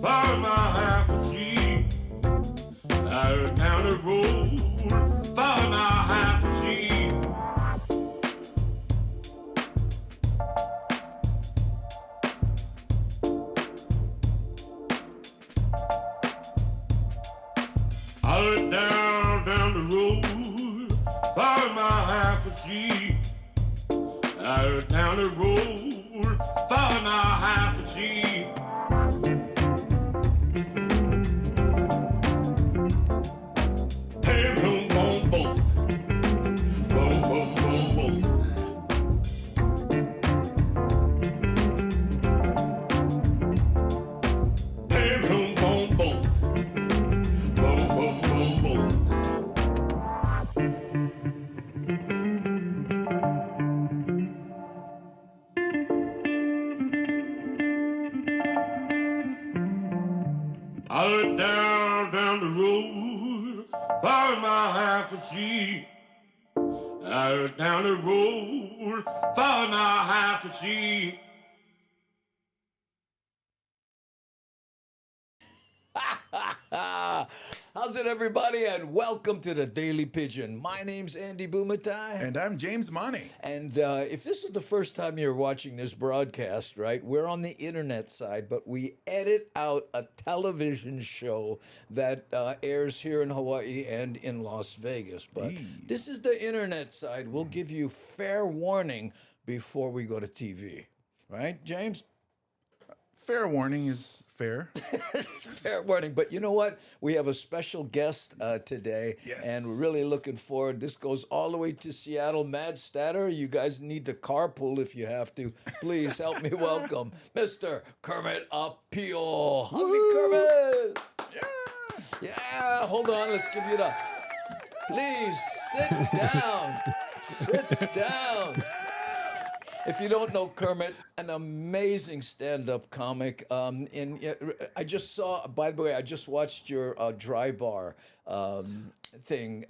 for my half a seat. Out down the road for my half a seat. Out down the road for my half a seat. Out down the road for my half a seat. Hey, boom, boom, boom. Boom, boom, boom, boom. Hey, boom, boom, boom. Boom, boom, boom, boom. Out down the road for my half a seat. Out down the road for my half a seat. How's it, everybody? And welcome to the Daily Pidgin. My name's Andy Bumatai. And I'm James Money. And if this is the first time you're watching this broadcast, right, we're on the internet side, but we edit out a television show that airs here in Hawaii and in Las Vegas. But this is the internet side. We'll give you fair warning before we go to TV. Right, James? Fair warning is fair. Fair warning. But you know what? We have a special guest today, Yes. and we're really looking forward. This goes all the way to Seattle. Mad Statter, you guys need to carpool if you have to. Please help me welcome Mr. Kermit Apio. How's it, Kermit? Yeah. Hold on. Let's give you the... Please sit down. Sit down. If you don't know Kermit, an amazing stand-up comic. I just saw, by the way, I just watched your dry bar thing.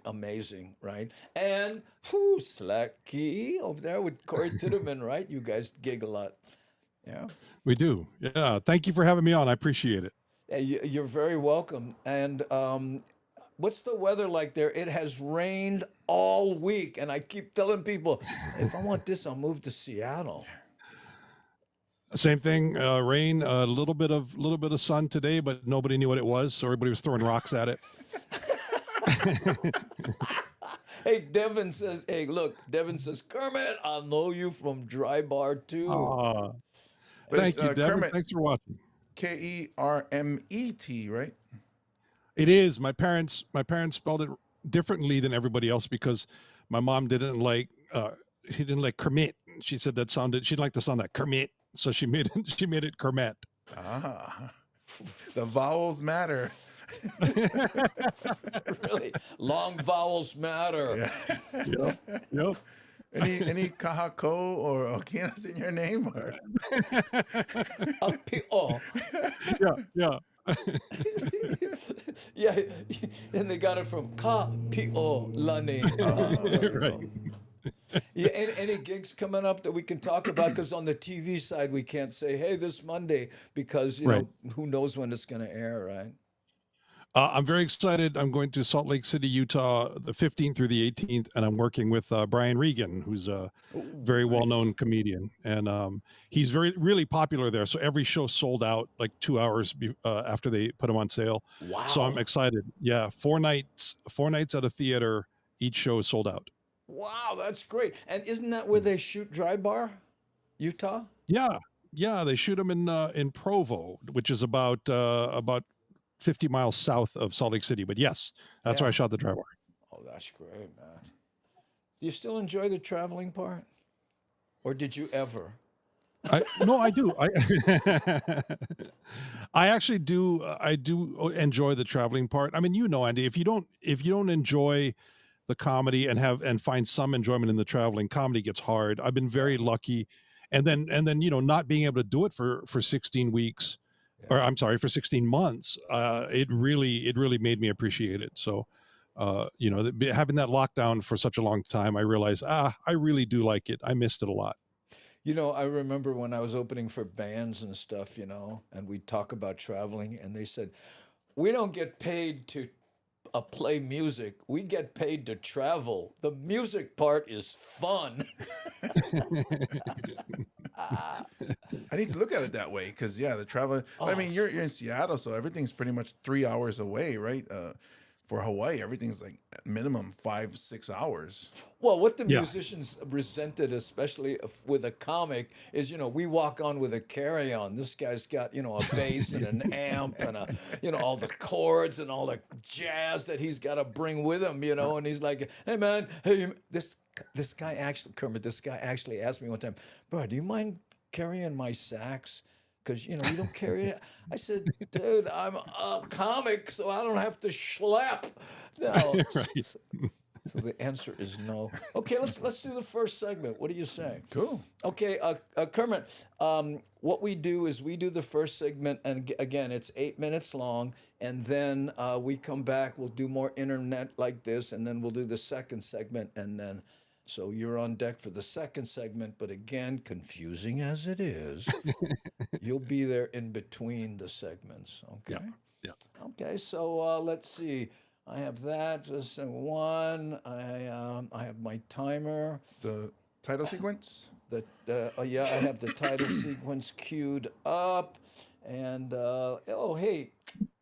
Amazing, right? And Slacky over there with Corey Titterman, right? You guys gig a lot. Yeah. We do. Yeah. Thank you for having me on. I appreciate it. Yeah, you're very welcome. And what's the weather like there? It has rained all week, and I keep telling people, if I want this, I'll move to Seattle. Same thing. Rain. A little bit of sun today, but nobody knew what it was, so everybody was throwing rocks at it. Hey, Devin says, hey, look, Devin says, Kermit, I know you from Dry Bar too. But Thank it's, you, Devin. Kermit, Thanks for watching. Kermet, right? It is. My parents spelled it differently than everybody else because my mom didn't like she didn't like Kermit. She said that sounded, she didn't like the sound that Kermit, so she made it Kermit. Ah, the vowels matter. Really? Long vowels matter. Yeah. Yep. Any kahako or okinas in your name? Or? Apio. Yeah. Yeah, and they got it from Ka-Pio Lani. Right. Yeah, any gigs coming up that we can talk about? Because on the TV side, we can't say, hey, this Monday, because, you know, who knows when it's going to air, right? I'm very excited. I'm going to Salt Lake City, Utah, the 15th through the 18th, and I'm working with Brian Regan, who's a very well-known comedian, and he's really popular there. So every show sold out like 2 hours after they put him on sale. Wow. So I'm excited. Yeah, 4 nights at a theater. Each show is sold out. Wow, that's great. And isn't that where they shoot Dry Bar, Utah? Yeah. They shoot them in Provo, which is about 50 miles south of Salt Lake City. But yes, that's where I shot the Dry Bar. Oh, that's great, man. Do you still enjoy the traveling part? Or did you ever? No, I do. I actually do. I do enjoy the traveling part. I mean, you know, Andy, if you don't enjoy the comedy and find some enjoyment in the traveling, comedy gets hard. I've been very lucky. And then, you know, not being able to do it for 16 weeks, or I'm sorry, for 16 months, it really made me appreciate it. So, you know, having that lockdown for such a long time, I realized, I really do like it. I missed it a lot. You know, I remember when I was opening for bands and stuff, you know, and we'd talk about traveling, and they said, we don't get paid to play music. We get paid to travel. The music part is fun. I need to look at it that way because yeah, the travel. I mean, you're in Seattle, so everything's pretty much 3 hours away, right? For Hawaii, everything's like minimum 5-6 hours. Well, what the Yeah. musicians resented, especially with a comic, is, you know, we walk on with a carry-on. This guy's got, you know, a bass and an amp and a, you know, all the chords and all the jazz that he's got to bring with him, you know. And he's like, hey man, hey, this guy actually, Kermit, this guy actually asked me one time, bro, do you mind carrying my sax? Because, you know, you don't carry it. I said, dude, I'm a comic, so I don't have to schlep. No. Right. So the answer is no. Okay, let's do the first segment. What do you say? Cool. Okay, Kermit, what we do is we do the first segment, and again, it's 8 minutes long, and then we come back, we'll do more internet like this, and then we'll do the second segment, and then, so you're on deck for the second segment, but again, confusing as it is, you'll be there in between the segments, okay? Yeah. Okay, so let's see. I have that. Just one. I have my timer. The title sequence. Yeah, I have the title sequence queued up, and oh hey,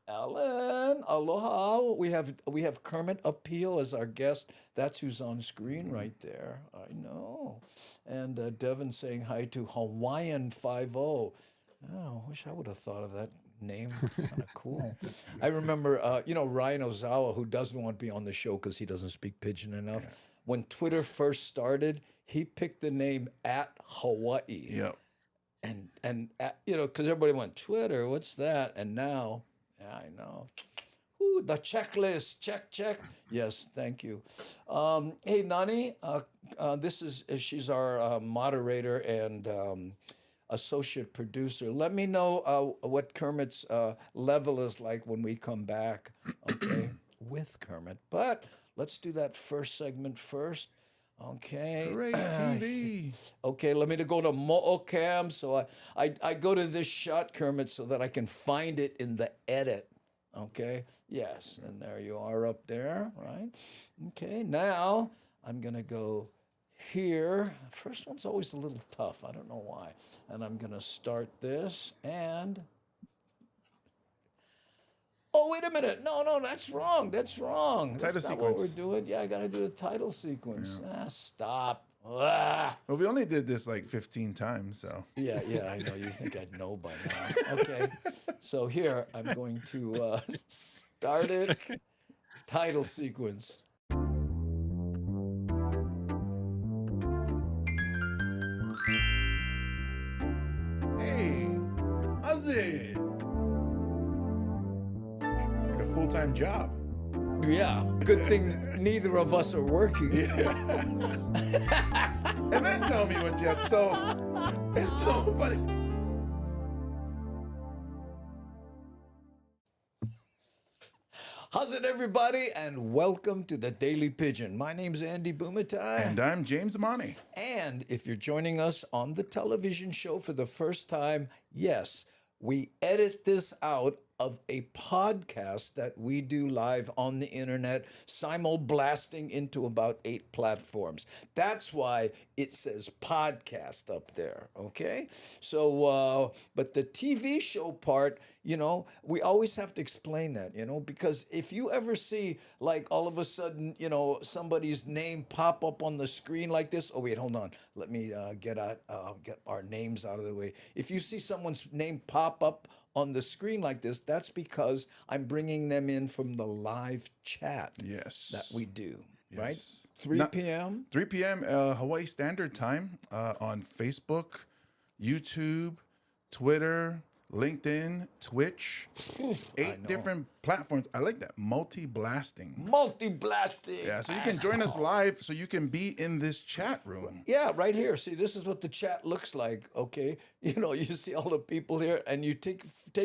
Alan, aloha. We have Kermit Appeal as our guest. That's who's on screen right there. I know, and Devin saying hi to Hawaiian 50. Oh, I wish I would have thought of that name. Kind of cool. I remember, you know, Ryan Ozawa, who doesn't want to be on the show because he doesn't speak Pidgin enough. When Twitter first started, he picked the name @Hawaii. Yep. And you know, because everybody went, Twitter, what's that? And now, yeah, I know. Ooh, the checklist, check. Yes, thank you. Hey, Nani, she's our moderator and associate producer. Let me know what Kermit's level is like when we come back, okay, with Kermit. But let's do that first segment first. Okay. Great TV. Okay, let me go to Mo'ocam. So I go to this shot, Kermit, so that I can find it in the edit. Okay, yes, and there you are up there, right? Okay, now I'm gonna go here. First one's always a little tough. I don't know why. And I'm gonna start this and. Oh, wait a minute. No, that's wrong. That's not sequence. what we're doing. Yeah, I gotta do the title sequence. Stop. Ah. Well, we only did this like 15 times, so. Yeah, I know. You think I'd know by now. Okay. So here, I'm going to start it. Title sequence. Hey, how's it? Like a full-time job. Yeah. Good thing neither of us are working. And then tell me what you have. So it's so funny. How's it, everybody? And welcome to the Daily Pigeon. My name's Andy Bumatai. And I'm James Amani. And if you're joining us on the television show for the first time, yes, we edit this out of a podcast that we do live on the internet, simul-blasting into about 8 platforms. That's why it says podcast up there, okay? So, but the TV show part, you know, we always have to explain that, you know, because if you ever see, like, all of a sudden, you know, somebody's name pop up on the screen like this. Oh, wait, hold on. Let me get our names out of the way. If you see someone's name pop up on the screen like this, that's because I'm bringing them in from the live chat that we do, right? 3 p.m.? 3 p.m. Hawaii Standard Time on Facebook, YouTube, Twitter, LinkedIn, Twitch, 8 different platforms. I like that. Multi-blasting. Multi-blasting. Yeah, so you can join us live so you can be in this chat room. Yeah, right here. See, this is what the chat looks like, okay? You know, you see all the people here, and you take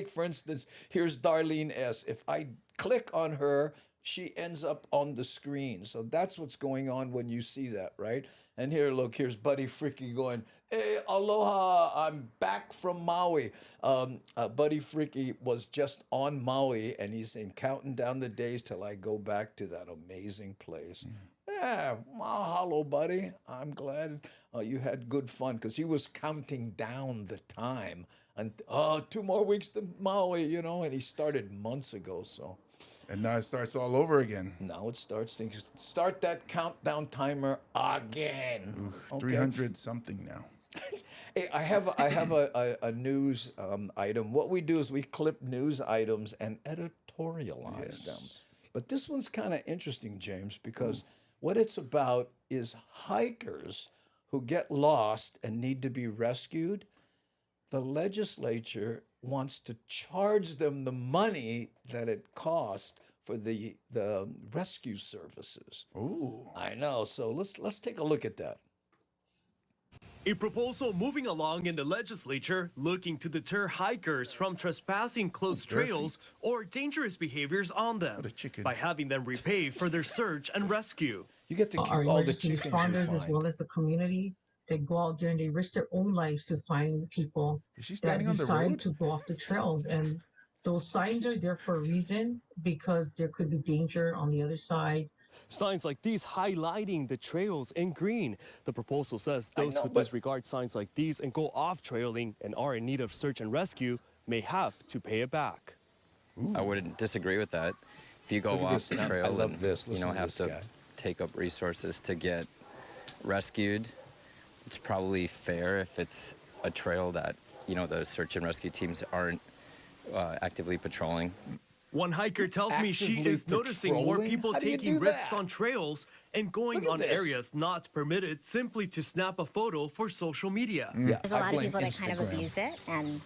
for instance, here's Darlene S. If I click on her, she ends up on the screen. So that's what's going on when you see that, right? And here, look, here's Buddy Freaky going, "Hey, aloha, I'm back from Maui." Buddy Freaky was just on Maui, and he's saying, counting down the days till I go back to that amazing place. Yeah, mahalo, buddy. I'm glad you had good fun, because he was counting down the time. And 2 more weeks to Maui, you know, and he started months ago, so. And now it starts all over again. Now it starts. Start that countdown timer again. Okay. 300 something now. Hey, I have a news item. What we do is we clip news items and editorialize them. But this one's kind of interesting, James, because what it's about is hikers who get lost and need to be rescued. The legislature wants to charge them the money that it cost for the rescue services. Ooh. I know. So let's take a look at that. A proposal moving along in the legislature looking to deter hikers from trespassing closed trails or dangerous behaviors on them What a chicken. by having them repay for their search and rescue. You get to keep Our all the emergency chickens you responders, as find. well as the community, they go out there and they risk their own lives to find people Is she that standing on the decide road? to go off the trails. And those signs are there for a reason, because there could be danger on the other side. Signs like these highlighting the trails in green. The proposal says those know, who but- disregard signs like these and go off trailing and are in need of search and rescue may have to pay it back. I wouldn't disagree with that. If you go Look at off this. the I trail love and this. you Listen know to have this to guy. take up resources to get rescued, it's probably fair if it's a trail that the search and rescue teams aren't actively patrolling. One hiker tells me she Actively is noticing more patrolling? people How do you taking do risks that? on trails and going Look at on this. areas not permitted simply to snap a photo for social media. Yeah, There's a I lot of blame people that kind of Instagram. abuse it, and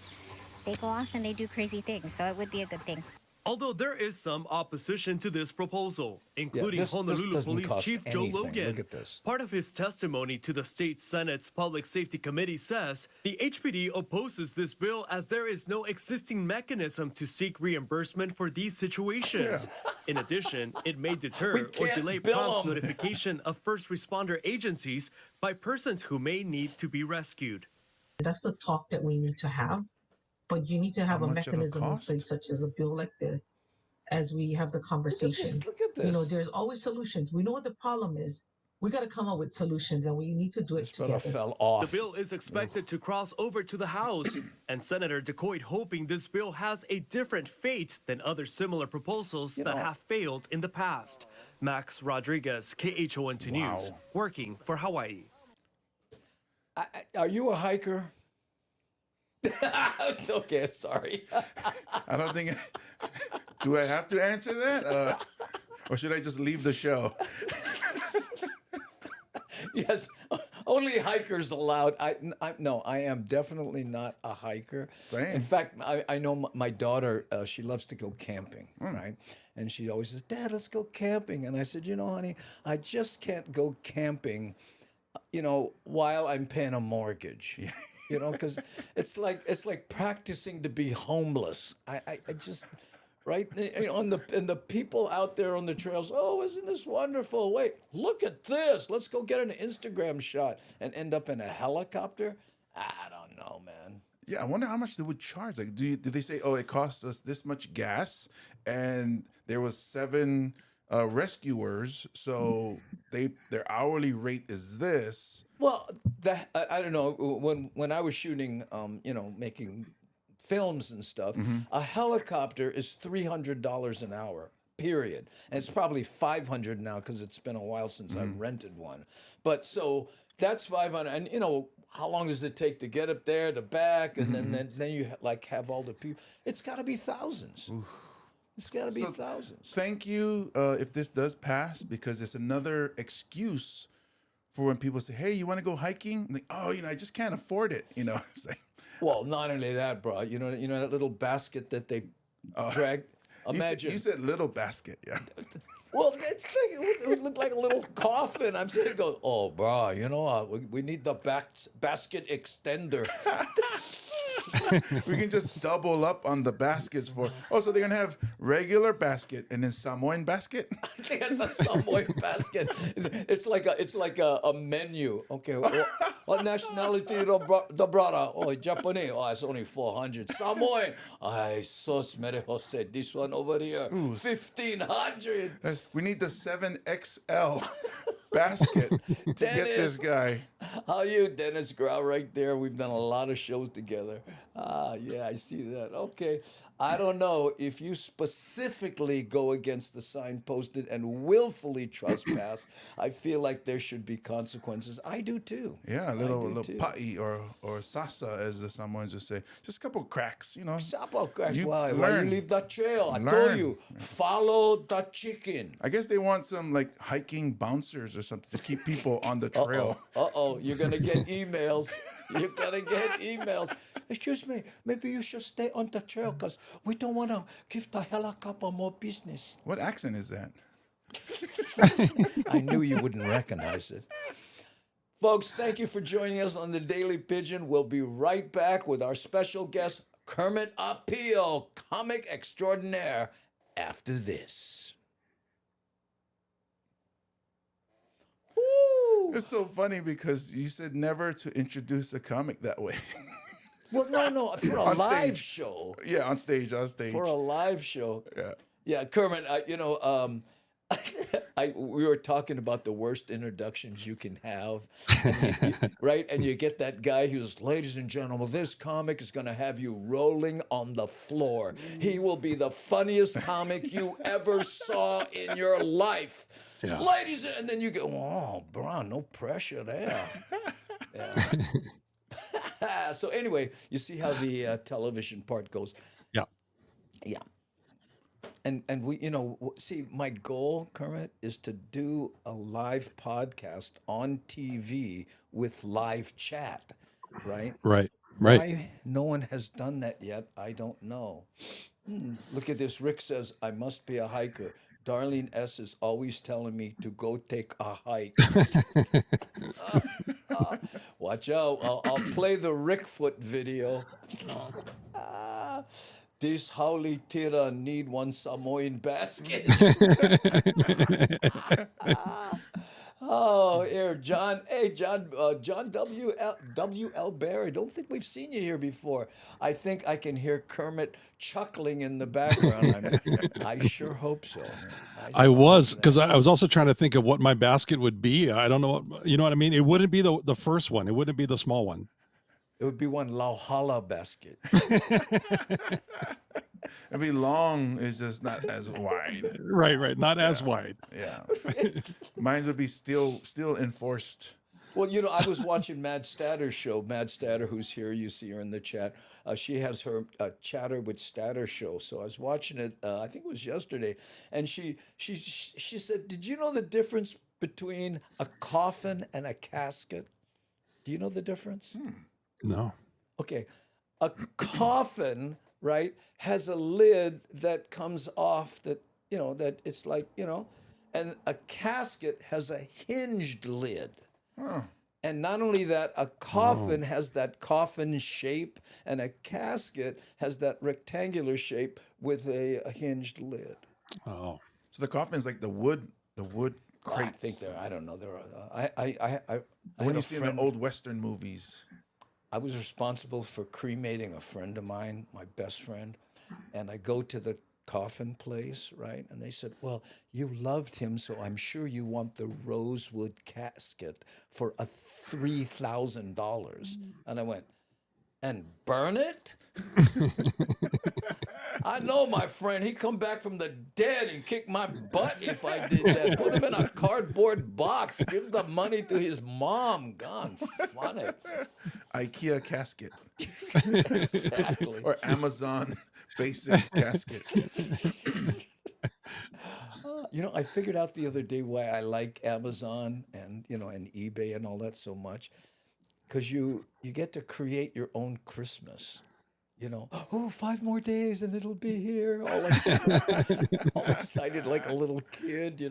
they go off and they do crazy things. So it would be a good thing. Although there is some opposition to this proposal, including this Honolulu doesn't Police cost Chief Joe anything. Logan. Look at this. Part of his testimony to the state Senate's Public Safety Committee says the HPD opposes this bill as there is no existing mechanism to seek reimbursement for these situations. In addition, it may deter We or can't delay bill prompt 'em. notification of first responder agencies by persons who may need to be rescued. That's the talk that we need to have. But you need to have How a much it'll mechanism in cost? place, such as a bill like this, as we have the conversation. Look at this. You know, there's always solutions. We know what the problem is. We got to come up with solutions, and we need to do it This fella together. fell off. The bill is expected to cross over to the House, and Senator DeCoite hoping this bill has a different fate than other similar proposals that have failed in the past. Max Rodriguez, KHON2 News, working for Hawaii. Are you a hiker? Okay, sorry. I don't think. Do I have to answer that? Or should I just leave the show? Yes, only hikers allowed. No, I am definitely not a hiker. Same. In fact, I know my daughter, she loves to go camping, right? And she always says, "Dad, let's go camping." And I said, honey, I just can't go camping, while I'm paying a mortgage. Because it's like practicing to be homeless. I just. Right, and the people out there on the trails. Oh, isn't this wonderful? Wait, look at this. Let's go get an Instagram shot and end up in a helicopter. I don't know, man. Yeah, I wonder how much they would charge. Like, did they say, oh, it costs us this much gas, and there was 7 rescuers, so their hourly rate is this. Well, I don't know. When I was shooting, making films and stuff, a helicopter is $300 an hour, period. And it's probably $500 now because it's been a while since I rented one. But so that's $500, and how long does it take to get up there, to back, and then you have all the people? It's got to be thousands. It's got to be thousands. Thank you if this does pass, because it's another excuse for when people say, hey, you want to go hiking? And I just can't afford it. It's like, Well, not only that, bro. You know that little basket that they drag. Imagine. You said little basket, yeah. Well, it would look like a little coffin. I'm sitting there going, oh, bro, we need the basket extender. We can just double up on the baskets for. Oh, so they're gonna have regular basket and then Samoan basket. They got the Samoan basket. It's like a menu. Okay, what nationality the brother? Oh, Japanese. Oh, it's only 400. Samoan. Ay, sos mere Jose. This one over here, 1,500. We need the 7XL basket to get this guy. How you, Dennis Grau, right there? We've done a lot of shows together. Yeah, I see that. Okay. I don't know if you specifically go against the sign posted and willfully trespass. I feel like there should be consequences. I do too. Yeah, a I little do too. pa'i or sasa, as the Samoans would say. Just a couple cracks, you know. Chapo cracks. You Why you learn. leave the trail? I told Learn. you, follow the chicken. I guess they want some like hiking bouncers or something to keep people on the trail. Uh-oh, you're going to get emails. You're going to get emails. Excuse me, maybe you should stay on the trail because we don't want to give the helicopter more business. What accent is that? I knew you wouldn't recognize it. Folks, thank you for joining us on the Daily Pigeon. We'll be right back with our special guest, Kermit Apio, comic extraordinaire, after this. Woo! It's so funny because you said never to introduce a comic that way. Well, no, for a On live stage. show. Yeah, on stage. For a live show. Yeah. Yeah, Kermit, we were talking about the worst introductions you can have, right? And you get that guy who's, ladies and gentlemen, this comic is going to have you rolling on the floor. He will be the funniest comic you ever saw in your life. Yeah. Ladies, and then you go, oh, bro, no pressure there. Yeah. So anyway, you see how the television part goes. Yeah. Yeah. And we, see, my goal, Kermit, is to do a live podcast on TV with live chat, right? Right. Why no one has done that yet, I don't know. Look at this. Rick says, I must be a hiker. Darlene S. is always telling me to go take a hike. Watch out. I'll play the Rickfoot video. This Howley Tira need one Samoan basket. Oh, here, John. Hey, John W.L. Barry. Don't think we've seen you here before. I think I can hear Kermit chuckling in the background. I sure hope so. I was, because I was also trying to think of what my basket would be. I don't know what, you know what I mean? It wouldn't be the first one. It wouldn't be the small one. It would be one Lauhala basket. It'd be long, it's just not as wide. Right. Not as wide. Yeah. Mine would be still enforced. Well, I was watching Mad Statter's show. Mad Statter, who's here, you see her in the chat. She has her Chatter with Statter show. So I was watching it, I think it was yesterday. And she said, did you know the difference between a coffin and a casket? Do you know the difference? No. Okay. A coffin, right, has a lid that comes off that it's like, and a casket has a hinged lid. And not only that, a coffin has that coffin shape, and a casket has that rectangular shape with a hinged lid. Oh. So the coffin's like the wood crates. I think I don't know. I When you see in the old Western movies. I was responsible for cremating a friend of mine, my best friend, and I go to the coffin place, right? And they said, well, you loved him, so I'm sure you want the rosewood casket for $3,000. And I went, and burn it? I know my friend. He'd come back from the dead and kick my butt if I did that. Put him in a cardboard box. Give the money to his mom. Gone. Funny. IKEA casket. Exactly. Or Amazon basics casket. I figured out the other day why I like Amazon and eBay and all that so much. Because you get to create your own Christmas. 5 more days and it'll be here. All excited like a little kid,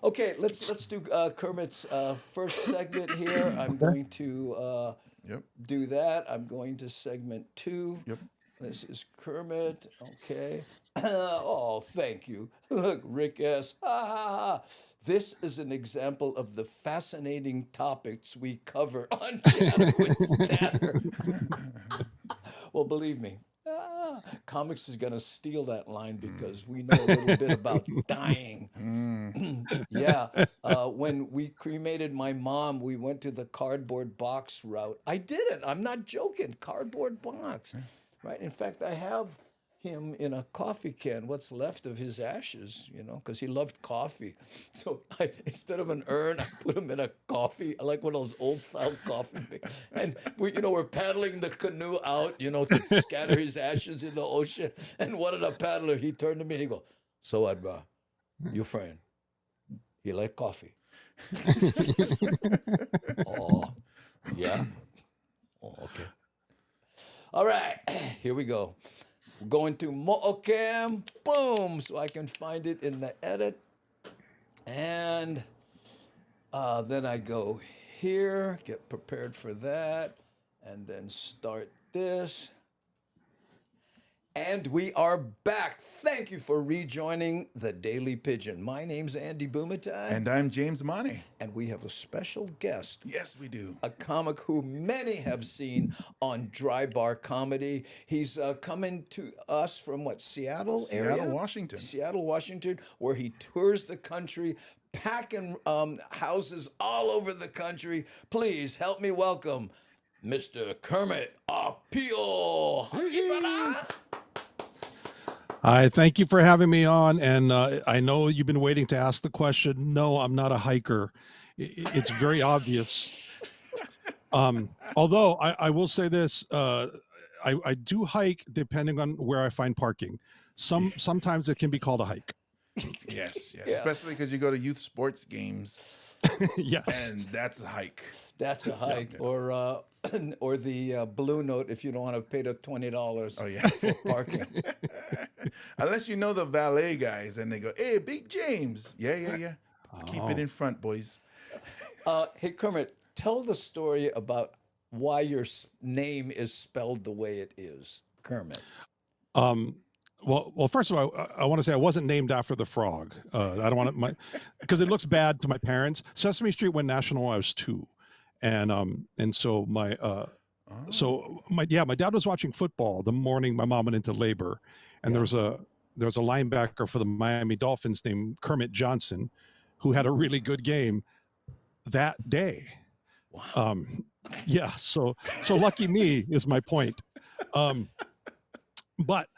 Okay, let's do Kermit's first segment here. I'm going to Yep. do that. I'm going to segment 2. Yep. This is Kermit. Okay. Oh, thank you. Look, Rick S. Ha, ha, ha. This is an example of the fascinating topics we cover on Chatter with Statter. Well, believe me, comics is going to steal that line because we know a little bit about dying. Yeah. When we cremated my mom, we went to the cardboard box route. I did it. I'm not joking. Cardboard box. Right. In fact, I have him in a coffee can, what's left of his ashes, because he loved coffee. So instead of an urn, I put him in a coffee. I like one of those old style coffee things. And we're paddling the canoe out, to scatter his ashes in the ocean. And one of the paddlers, he turned to me and he goes, "So, Adra, your friend, he like coffee?" Oh, yeah. Oh, okay. All right, here we go. We're going to Mo'ocam, boom, so I can find it in the edit. And then I go here, get prepared for that, and then start this. And we are back. Thank you for rejoining the Daily Pigeon. My name's Andy Bumatai. And I'm James Money. And we have a special guest. Yes, we do. A comic who many have seen on Dry Bar Comedy. He's coming to us from Seattle area? Seattle, Washington. Seattle, Washington, where he tours the country, packing houses all over the country. Please help me welcome Mr. Kermit Appeal. Hi, thank you for having me on. And I know you've been waiting to ask the question. No, I'm not a hiker. It's very obvious. Although I will say this, I do hike depending on where I find parking. Sometimes it can be called a hike. Yes. Yeah. Especially because you go to youth sports games. Yes. And that's a hike. That's a hike. Yeah. Or the Blue Note if you don't want to pay the $20 for parking. Unless you know the valet guys and they go, "Hey, Big James." Yeah. Keep it in front, boys. Hey, Kermit, tell the story about why your name is spelled the way it is, Kermit. Well, first of all, I want to say I wasn't named after the frog. I don't want to because it looks bad to my parents. Sesame Street went national when I was 2, and so my dad was watching football the morning my mom went into labor, and there was a linebacker for the Miami Dolphins named Kermit Johnson, who had a really good game that day. Wow. So lucky me is my point. But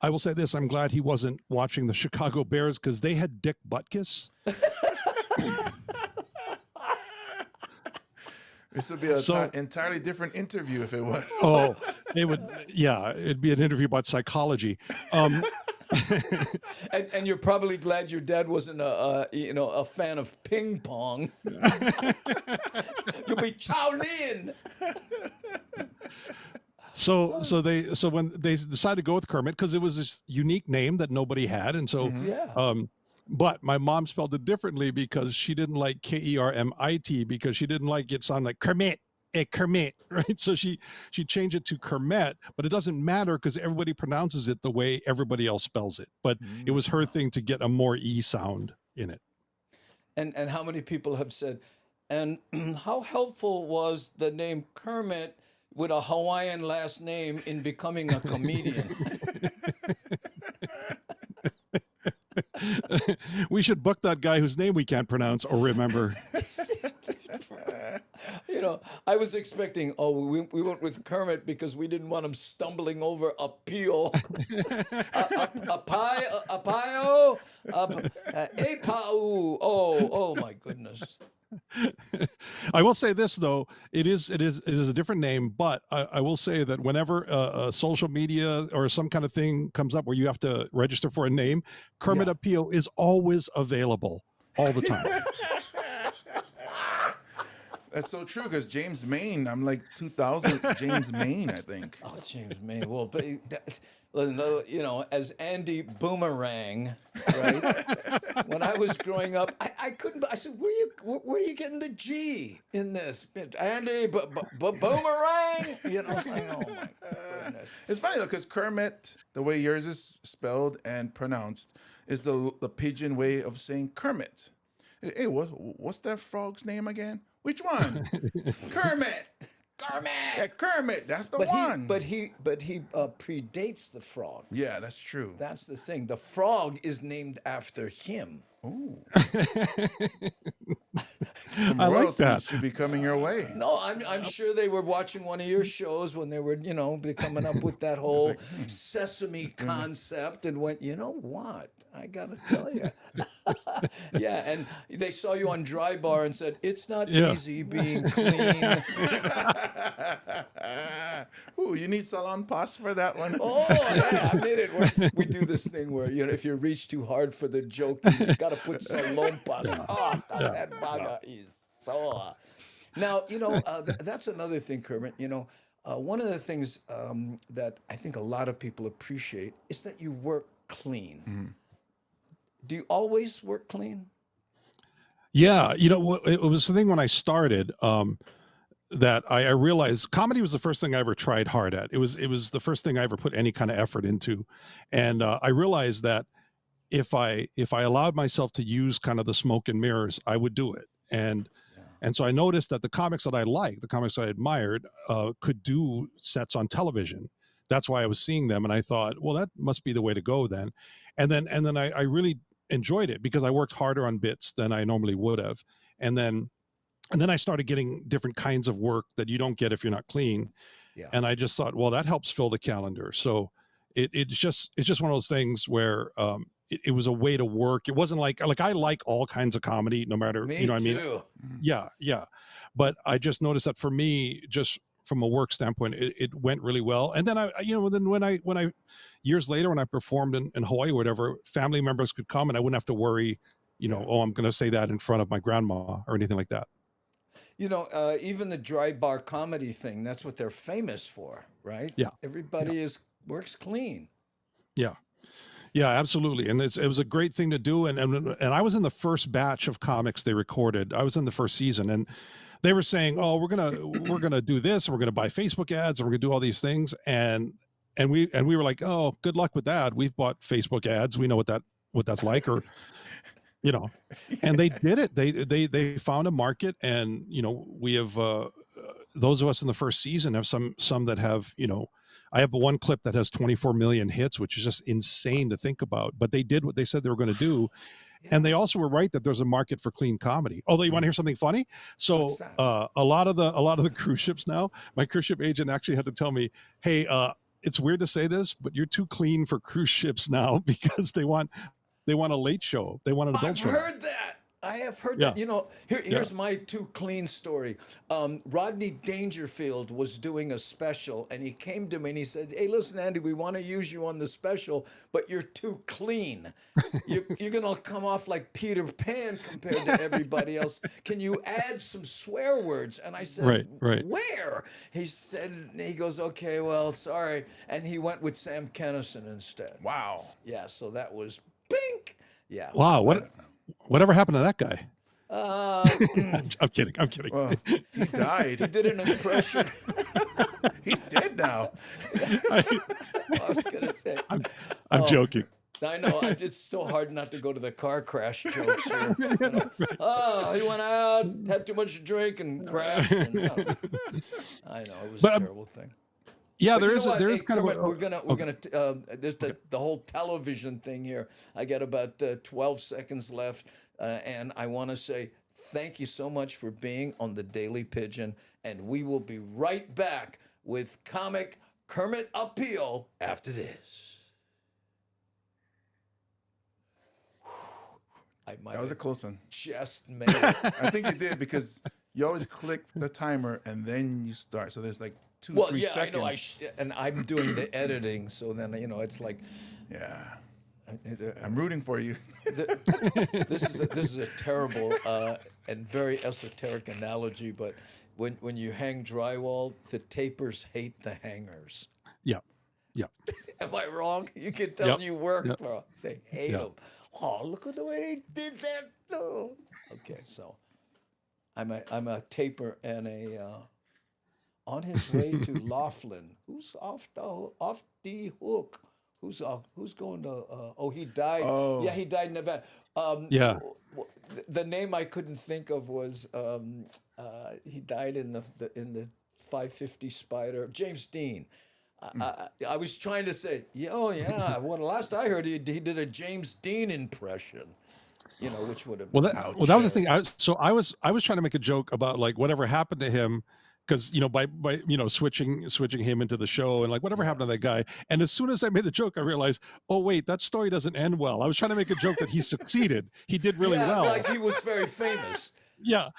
I will say this, I'm glad he wasn't watching the Chicago Bears because they had Dick Butkus. This would be an entirely different interview if it was. Oh, it'd be an interview about psychology. And you're probably glad your dad wasn't a fan of ping pong. You'll be Chow Lin. So when they decided to go with Kermit because it was this unique name that nobody had, and so but my mom spelled it differently because she didn't like Kermit because she didn't like it sound like Kermit, right? So she changed it to Kermit, but it doesn't matter because everybody pronounces it the way everybody else spells it. But it was her thing to get a more E sound in it. And how many people have said, and how helpful was the name Kermit with a Hawaiian last name in becoming a comedian? We should book that guy whose name we can't pronounce or remember. I was expecting, we went with Kermit because we didn't want him stumbling over a peel. Apio, epau. Oh my goodness. I will say this though, it is a different name, but I will say that whenever social media or some kind of thing comes up where you have to register for a name, Kermit Appeal is always available all the time. That's so true because James Maine, I'm like 2000 James Maine, I think. Oh, James Maine. Well, but You know, as Andy Boomerang, right? When I was growing up, I couldn't. I said, where are you getting the G in this? Andy Boomerang? You know, like, oh my goodness. It's funny though, because Kermit, the way yours is spelled and pronounced, is the Pidgin way of saying Kermit. Hey, what's that frog's name again? Which one? Kermit. Kermit. Yeah, Kermit. That's the one. But he predates the frog. Yeah, that's true. That's the thing. The frog is named after him. Ooh. I like Royalties that. should be coming your way. No, I'm sure they were watching one of your shows when they were, you know, coming up with that whole sesame concept and went, you know what? I gotta tell you. Yeah, and they saw you on Dry Bar and said, it's not easy being clean. Ooh, you need salon pass for that one. Oh, yeah, I made it work. We do this thing where, you know, if you reach too hard for the joke, you got to put some lompas. Oh, that baga is so. Now, you know, that's another thing, Kermit. You know, one of the things that I think a lot of people appreciate is that you work clean. Mm-hmm. Do you always work clean? Yeah, you know, it was the thing when I started that I realized comedy was the first thing I ever tried hard at. It was the first thing I ever put any kind of effort into, and I realized that if I allowed myself to use kind of the smoke and mirrors, I would do it. And so I noticed that the comics that I liked, the comics I admired, could do sets on television. That's why I was seeing them, and I thought, well, that must be the way to go then. And then I really enjoyed it because I worked harder on bits than I normally would have. And then I started getting different kinds of work that you don't get if you're not clean. Yeah. And I just thought, well, that helps fill the calendar. So it's just one of those things where it was a way to work. It wasn't like I like all kinds of comedy, no matter, Me you know what I mean? too. Yeah. But I just noticed that for me, just from a work standpoint, it went really well. And then when I years later, when I performed in Hawaii or whatever, family members could come and I wouldn't have to worry, oh, I'm going to say that in front of my grandma or anything like that. You know, even the Dry Bar comedy thing, that's what they're famous for, right? Yeah. Everybody works clean. Yeah. Yeah, absolutely. And it was a great thing to do. And I was in the first batch of comics they recorded. I was in the first season, and they were saying, oh, we're gonna do this, and we're gonna buy Facebook ads, and we're gonna do all these things. And we were like, oh, good luck with that. We've bought Facebook ads. We know what that's like, or and they did it. They found a market, and we have those of us in the first season have some that have, I have one clip that has 24 million hits, which is just insane to think about. But they did what they said they were going to do. Yeah. And they also were right that there's a market for clean comedy. Although, you want to hear something funny? So a lot of the cruise ships now, my cruise ship agent actually had to tell me, hey, it's weird to say this, but you're too clean for cruise ships now, because they want a late show. They want an adult show. I've heard that. I have heard that. Here's my too clean story. Rodney Dangerfield was doing a special, and he came to me and he said, hey, listen, Andy, we want to use you on the special, but you're too clean. You're going to come off like Peter Pan compared to everybody else. Can you add some swear words? And I said, right. Where? He goes, okay, well, sorry. And he went with Sam Kinison instead. Wow. Yeah, so that was bink. Yeah. Wow. Whatever happened to that guy? I'm kidding. Well, he died. He did an impression. He's dead now. I was gonna say. I'm joking. I know. It's so hard not to go to the car crash jokes here. Oh, he went out, had too much to drink, and crashed. I know it was a terrible thing. Yeah, But there is kind Kermit, of we're gonna there's the whole television thing here. I got about 12 seconds left, and I want to say thank you so much for being on the Daily Pidgin, and we will be right back with comic Kermit Appeal after this. That was a close one. Just made it. I think you did, because you always click the timer and then you start. So there's like 2-3 seconds. I know. And I'm doing the editing, so then it's like, yeah. I'm rooting for you. This is a terrible and very esoteric analogy, but when you hang drywall, the tapers hate the hangers. Yeah. Yeah. Am I wrong? You can tell Yep. you work Yep. for. They hate Yeah. him. Oh, look at the way he did that. No. Okay, so I'm a taper and a on his way to Laughlin. Who's off the hook? Who's going to? Oh, he died. Oh. Yeah, he died in Nevada. Yeah. The name I couldn't think of was he died in the 550 Spider. James Dean. I was trying to say, oh yeah. Well, last I heard, he did a James Dean impression. You know, which would have Well, been that was the thing. I was trying to make a joke about like whatever happened to him, because by switching him into the show and like whatever happened to that guy. And as soon as I made the joke, I realized, oh wait, that story doesn't end well. I was trying to make a joke that he succeeded. He did really yeah, well. like he was very famous. Yeah.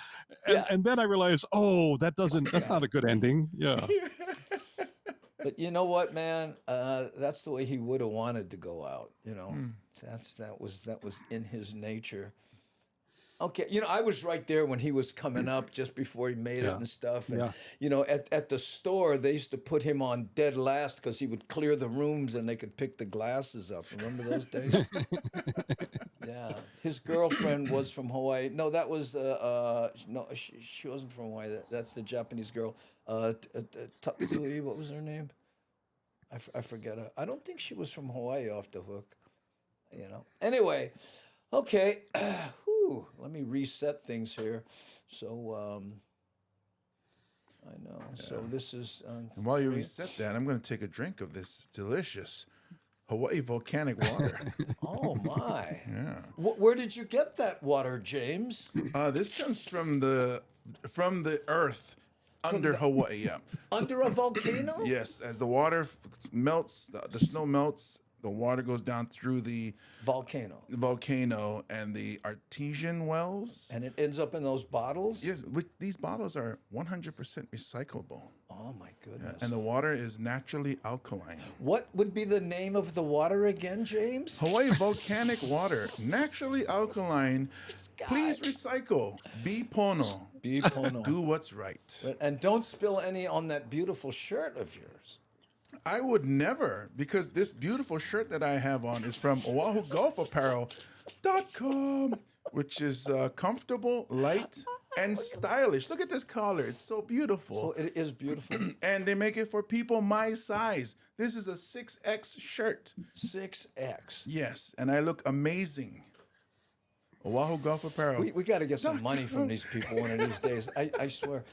Yeah. And then I realized, oh, that's not a good ending. Yeah. But you know what, man? That's the way he would have wanted to go out. You know, that was in his nature. Okay, I was right there when he was coming up, just before he made it Yeah. and stuff. And Yeah. at the store, they used to put him on dead last because he would clear the rooms and they could pick the glasses up. Remember those days? Yeah, his girlfriend was from Hawaii. No, that was no, she wasn't from Hawaii. That's the Japanese girl. Tatsui, what was her name? I forget her. I don't think she was from Hawaii off the hook. Anyway, okay. Whew, let me reset things here. So I know. So this is. And while you reset that, I'm going to take a drink of this delicious Hawaii volcanic water. Oh my! Yeah. Where did you get that water, James? This comes from the earth under Hawaii. Yeah. Under a volcano? Yes, as the water melts, the snow melts, the water goes down through the Volcano. volcano and the artesian wells. And it ends up in those bottles? Yes, these bottles are 100% recyclable. Oh my goodness. And the water is naturally alkaline. What would be the name of the water again, James? Hawaii volcanic water, naturally alkaline. Please recycle. Be pono. Be pono. Do what's right. And don't spill any on that beautiful shirt of yours. I would never, because this beautiful shirt that I have on is from OahuGolfApparel.com, which is comfortable, light, and stylish. Look at this collar. It's so beautiful. Oh, it is beautiful. And they make it for people my size. This is a 6X shirt. 6X. Yes, and I look amazing. Oahu Golf Apparel. We got to get some money from these people one of these days. I swear.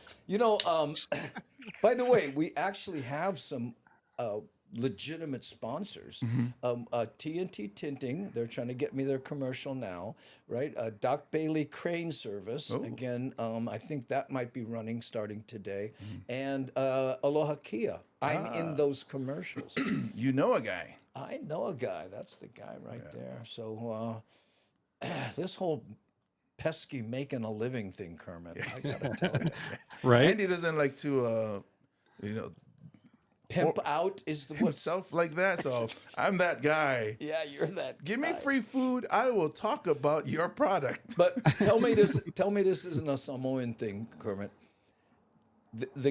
By the way, we actually have some legitimate sponsors. TNT Tinting, they're trying to get me their commercial now, right? Doc Bailey Crane Service, again, I think that might be running starting today. And Aloha Kia, I'm in those commercials. You know a guy. I know a guy, that's the guy right there. So this whole pesky making a living thing, Kermit, I gotta tell you. Right. Andy doesn't like to, Pimp out is the what's himself like that. So I'm that guy. Yeah, you're that. Give me guy. free food. I will talk about your product. But tell me this isn't a Samoan thing, Kermit.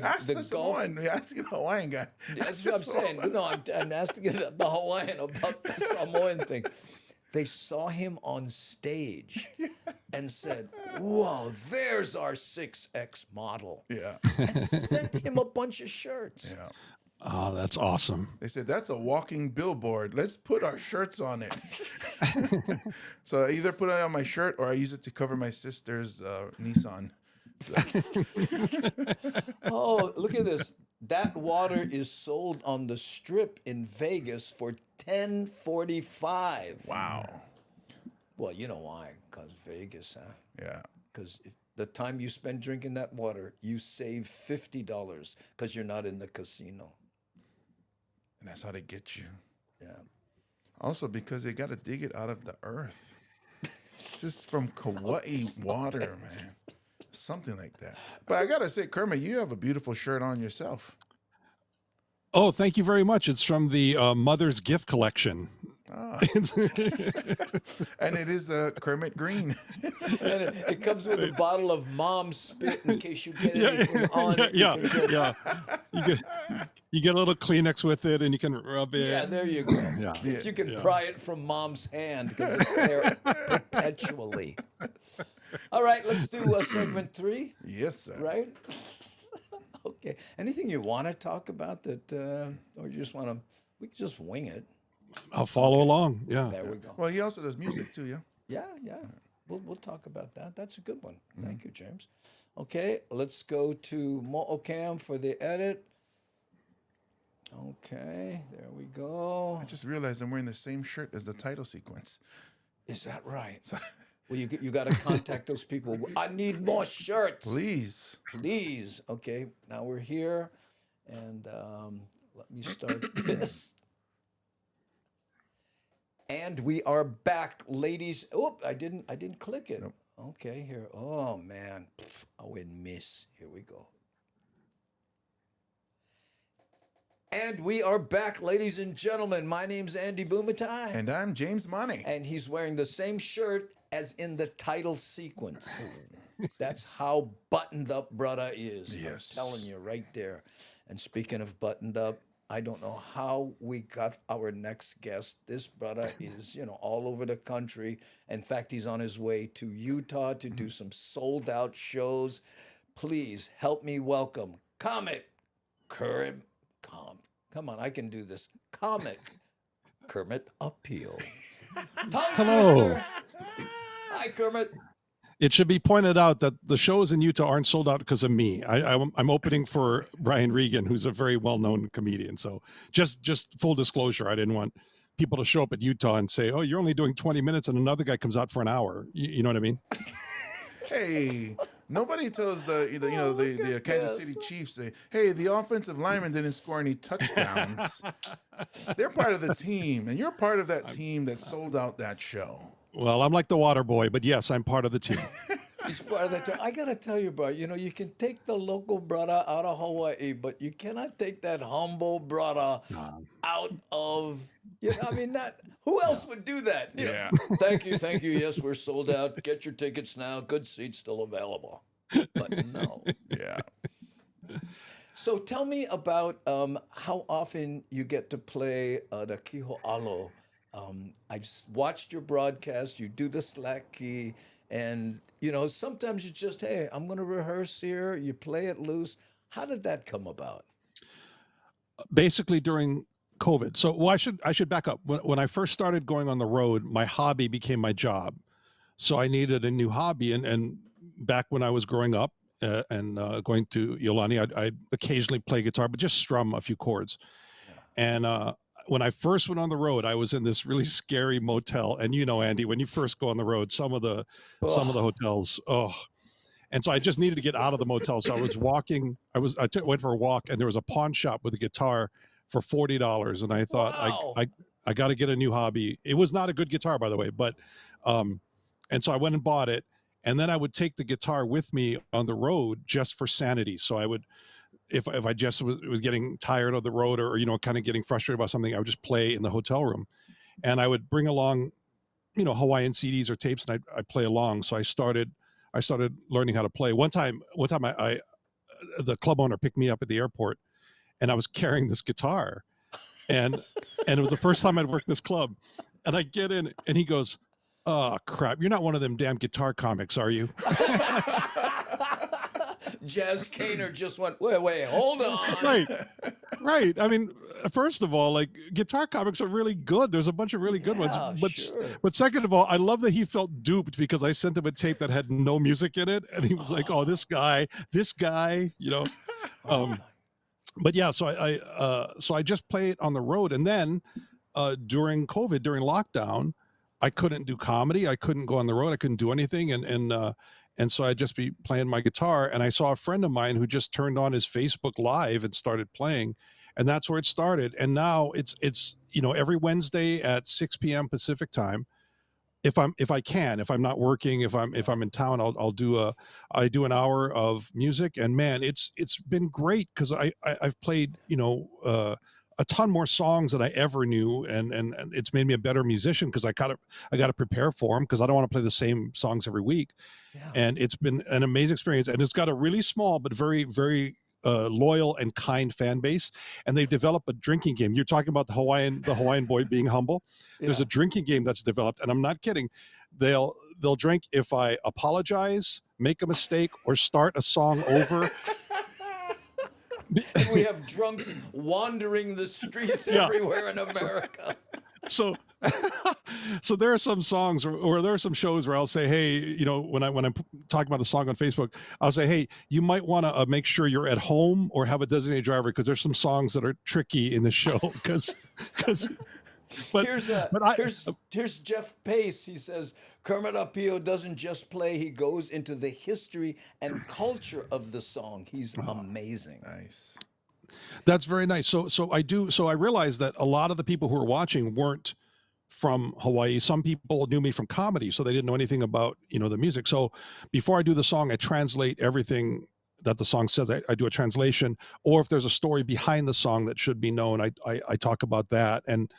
Ask the golf. Samoan. You're asking the Hawaiian guy. That's what I'm saying. No, I'm asking the Hawaiian about the Samoan thing. They saw him on stage and said, "Whoa, there's our 6X model." Yeah. And sent him a bunch of shirts. Yeah. Oh, that's awesome. They said, that's a walking billboard. Let's put our shirts on it. So I either put it on my shirt or I use it to cover my sister's Nissan. Oh, look at this. That water is sold on the strip in Vegas for $10.45. Wow. Well, you know why? Because Vegas, huh? Yeah. Because the time you spend drinking that water, you save $50 because you're not in the casino. And that's how they get you. Yeah. Also because they got to dig it out of the earth. Just from Kauai water, man. Something like that. But I got to say, Kermit, you have a beautiful shirt on yourself. Oh, thank you very much. It's from the Mother's Gift Collection. Ah. And it is Kermit Green. And it comes with a bottle of Mom's spit in case you get anything on yeah, it. You yeah, can get- yeah. You get a little Kleenex with it, and you can rub it. Yeah, there you go. Yeah. If you can Yeah. pry it from Mom's hand because it's there perpetually. All right, let's do segment 3, Yes, sir. right? Okay. Anything you want to talk about that, or you just want to? We can just wing it. I'll follow along. Yeah. There we go. Well, he also does music too, yeah? Yeah. We'll talk about that. That's a good one. Thank you, James. Okay, let's go to Mo'ocam for the edit. Okay, there we go. I just realized I'm wearing the same shirt as the title sequence. Is that right? Well, you got to contact those people. I need more shirts. Please. Please. Okay, now we're here, and let me start this. And we are back, ladies. Oh, I didn't click it. Nope. Okay, here. Oh man, I went miss. Here we go. And we are back, ladies and gentlemen. My name's Andy Bumatai. And I'm James Money. And he's wearing the same shirt as in the title sequence. That's how buttoned up brother is. Yes. I'm telling you right there. And speaking of buttoned up, I don't know how we got our next guest. This brother is, all over the country. In fact, he's on his way to Utah to do some sold out shows. Please help me welcome Comet Kermit. Come on, I can do this. Comet Kermit Appeal. Tongue Hello. twister. Hi, Kermit. It should be pointed out that the shows in Utah aren't sold out because of me. I'm opening for Brian Regan, who's a very well-known comedian. So just full disclosure, I didn't want people to show up at Utah and say, "Oh, you're only doing 20 minutes," and another guy comes out for an hour. You know what I mean? Hey, nobody tells the Kansas City Chiefs, hey, the offensive lineman didn't score any touchdowns. They're part of the team, and you're part of that team that sold out that show. Well, I'm like the water boy, but yes, I'm part of the team. He's part of that too. I gotta tell you, bro. You can take the local brother out of Hawaii, but you cannot take that humble brother out of. That. Who else would do that? Yeah. Thank you. Yes, we're sold out. Get your tickets now. Good seats still available. But no. Yeah. So tell me about how often you get to play the kiho'alo. I've watched your broadcast. You do the slack key. And, sometimes you just, hey, I'm going to rehearse here. You play it loose. How did that come about? Basically during COVID. So, I should back up. When I first started going on the road, my hobby became my job. So I needed a new hobby. And back when I was growing up and going to Iolani, I'd occasionally play guitar, but just strum a few chords. And when I first went on the road, I was in this really scary motel. And Andy, when you first go on the road, some of the hotels, and so I just needed to get out of the motel. So I was walking. Went for a walk, and there was a pawn shop with a guitar for $40. And I thought, Wow. I got to get a new hobby. It was not a good guitar, by the way, but and so I went and bought it. And then I would take the guitar with me on the road just for sanity. So I would. If I just was getting tired of the road or kind of getting frustrated about something, I would just play in the hotel room, and I would bring along, Hawaiian CDs or tapes, and I'd play along. So I started learning how to play. One time, I the club owner picked me up at the airport, and I was carrying this guitar, and it was the first time I'd worked this club, and I get in, and he goes, "Oh crap, you're not one of them damn guitar comics, are you?" Jazz Kaner just went, wait, hold on. Right. I mean, first of all, like guitar comics are really good. There's a bunch of really good ones. But second of all, I love that he felt duped because I sent him a tape that had no music in it, and he was like, "Oh, this guy." But yeah, so I just play it on the road, and then during COVID, during lockdown, I couldn't do comedy. I couldn't go on the road. I couldn't do anything, and so I'd just be playing my guitar. And I saw a friend of mine who just turned on his Facebook Live and started playing. And that's where it started. And now it's every Wednesday at 6 p.m. Pacific time. If I'm not working, if I'm in town, I'll do an hour of music. And man, it's been great because I've played, a a ton more songs than I ever knew, and it's made me a better musician because I got to prepare for them because I don't want to play the same songs every week. Yeah. And it's been an amazing experience, and it's got a really small but very very loyal and kind fan base. And they've developed a drinking game. You're talking about the Hawaiian boy being humble. There's Yeah. a drinking game that's developed, and I'm not kidding. They'll drink if I apologize, make a mistake, or start a song over. And we have drunks wandering the streets Yeah. everywhere in America. So so there are some songs or there are some shows where I'll say, hey, you know, when I'm talking about the song on Facebook, I'll say, hey, you might want to make sure you're at home or have a designated driver because there's some songs that are tricky in the show because but here's Jeff Pace. He says Kermit Apio doesn't just play; he goes into the history and culture of the song. He's amazing. Nice. that's very nice. So I realized that a lot of the people who were watching weren't from Hawaii. Some people knew me from comedy, so they didn't know anything about, you know, the music. So before I do the song, I translate everything that the song says. I do a translation, or if there's a story behind the song that should be known, I talk about that. And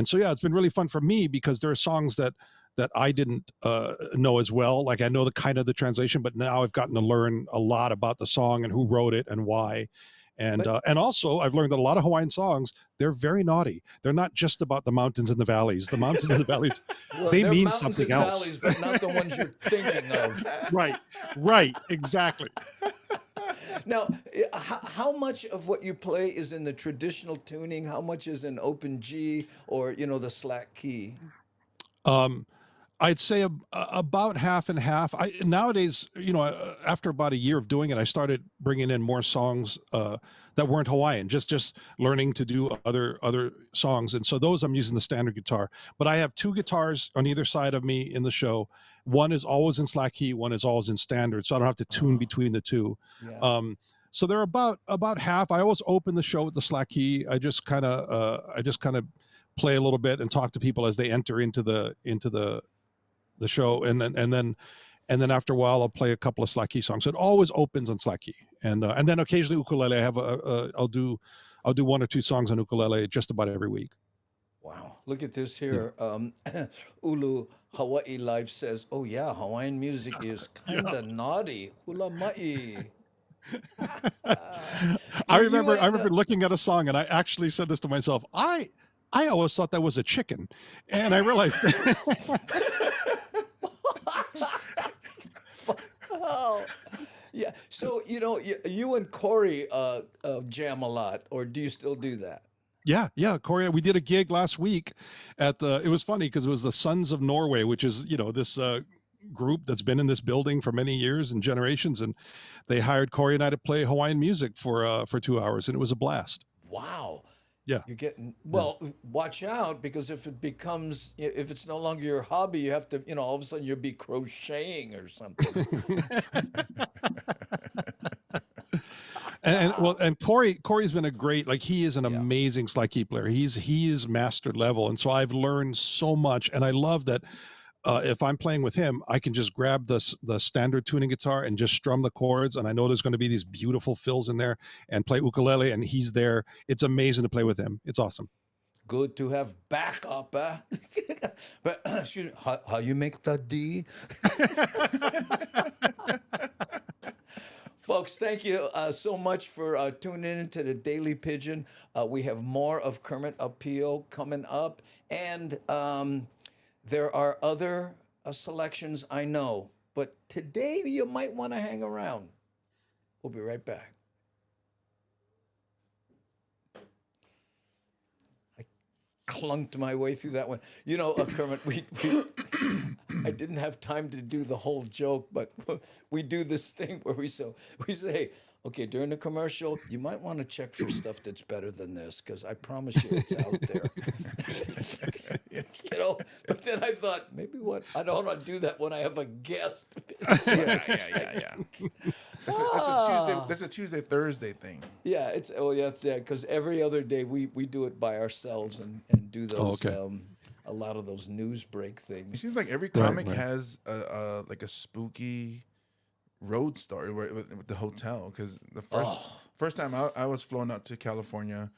so yeah, it's been really fun for me because there are songs that I didn't know as well. Like I know the kind of the translation, but now I've gotten to learn a lot about the song and who wrote it and why. And also I've learned that a lot of Hawaiian songs, they're very naughty. They're not just about the mountains and the valleys. The mountains and the valleys, Well, they they're mean mountains something and else. valleys, but not the ones you're thinking of. Right, exactly. Now, how much of what you play is in the traditional tuning? How much is in open G or, you know, the slack key? I'd say about half and half. Nowadays, you know, after about a year of doing it, I started bringing in more songs that weren't Hawaiian. Just learning to do other songs, and so those I'm using the standard guitar. But I have two guitars on either side of me in the show. One is always in slack key, one is always in standard, so I don't have to tune between the two. Yeah. So they're about half. I always open the show with the slack key. I just kind of play a little bit and talk to people as they enter into the show, and then after a while I'll play a couple of slack key songs. So it always opens on slack key, and then occasionally ukulele. I have I'll do one or two songs on ukulele just about every week. Wow. Look at this here. Ulu Hawaii Live says, oh yeah, Hawaiian music is kind of naughty. Hula mai. I remember looking at a song and I actually said this to myself. I always thought that was a chicken, and I realized. Oh, yeah. So, you know, you and Corey jam a lot, or do you still do that? Yeah, Corey. We did a gig last week it was funny because it was the Sons of Norway, which is, you know, this group that's been in this building for many years and generations, and they hired Corey and I to play Hawaiian music for 2 hours, and it was a blast. Wow. Yeah. You're getting, well, watch out, because if it's no longer your hobby, you have to, you know, all of a sudden you'll be crocheting or something. And Corey's been a great, like, he is an amazing slide key player. He is master level, and so I've learned so much, and I love that. If I'm playing with him, I can just grab the standard tuning guitar and just strum the chords, and I know there's going to be these beautiful fills in there, and play ukulele, and he's there. It's amazing to play with him. It's awesome. Good to have backup, eh? But excuse me, how you make the D? Folks, thank you so much for tuning in to the Daily Pigeon. We have more of Kermit Apio coming up, and there are other selections, I know, but today you might want to hang around. We'll be right back. I clunked my way through that one. You know, Kermit, I didn't have time to do the whole joke, but we do this thing where we say, okay, during the commercial, you might want to check for stuff that's better than this, because I promise you it's out there. You know, but then I thought, I don't want to do that when I have a guest. Yeah. That's a Tuesday, Thursday thing. Yeah, because every other day we do it by ourselves and do those, a lot of those news break It things. seems like every comic has a spooky road story with the hotel, because the first time I was flown out to California,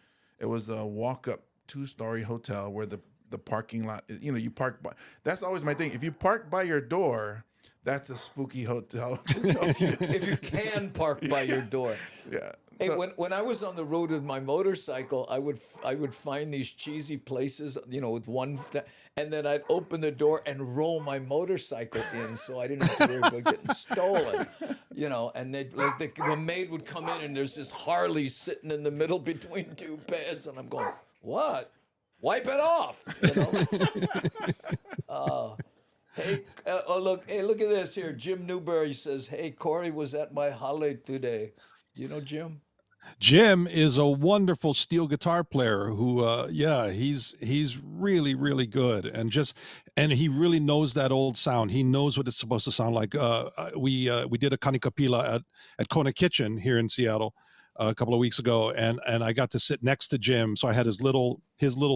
It was a walk-up 2-story hotel where the parking lot, you park by. That's always my thing. If you park by your door, that's a spooky hotel. If you can park by your door. Yeah. Hey, So- when I was on the road with my motorcycle, I would find these cheesy places, with and then I'd open the door and roll my motorcycle in, so I didn't have to worry about getting stolen, And they the maid would come in, and there's this Harley sitting in the middle between two beds, and I'm going, what? Wipe it off, Hey, look at this here. Jim Newberry says, "Hey, Corey was at my holiday today." You know Jim? Jim is a wonderful steel guitar player who, he's really, really good, and he really knows that old sound. He knows what it's supposed to sound like. We did a kanikapila at Kona Kitchen here in Seattle a couple of weeks ago, and I got to sit next to Jim, so I had his little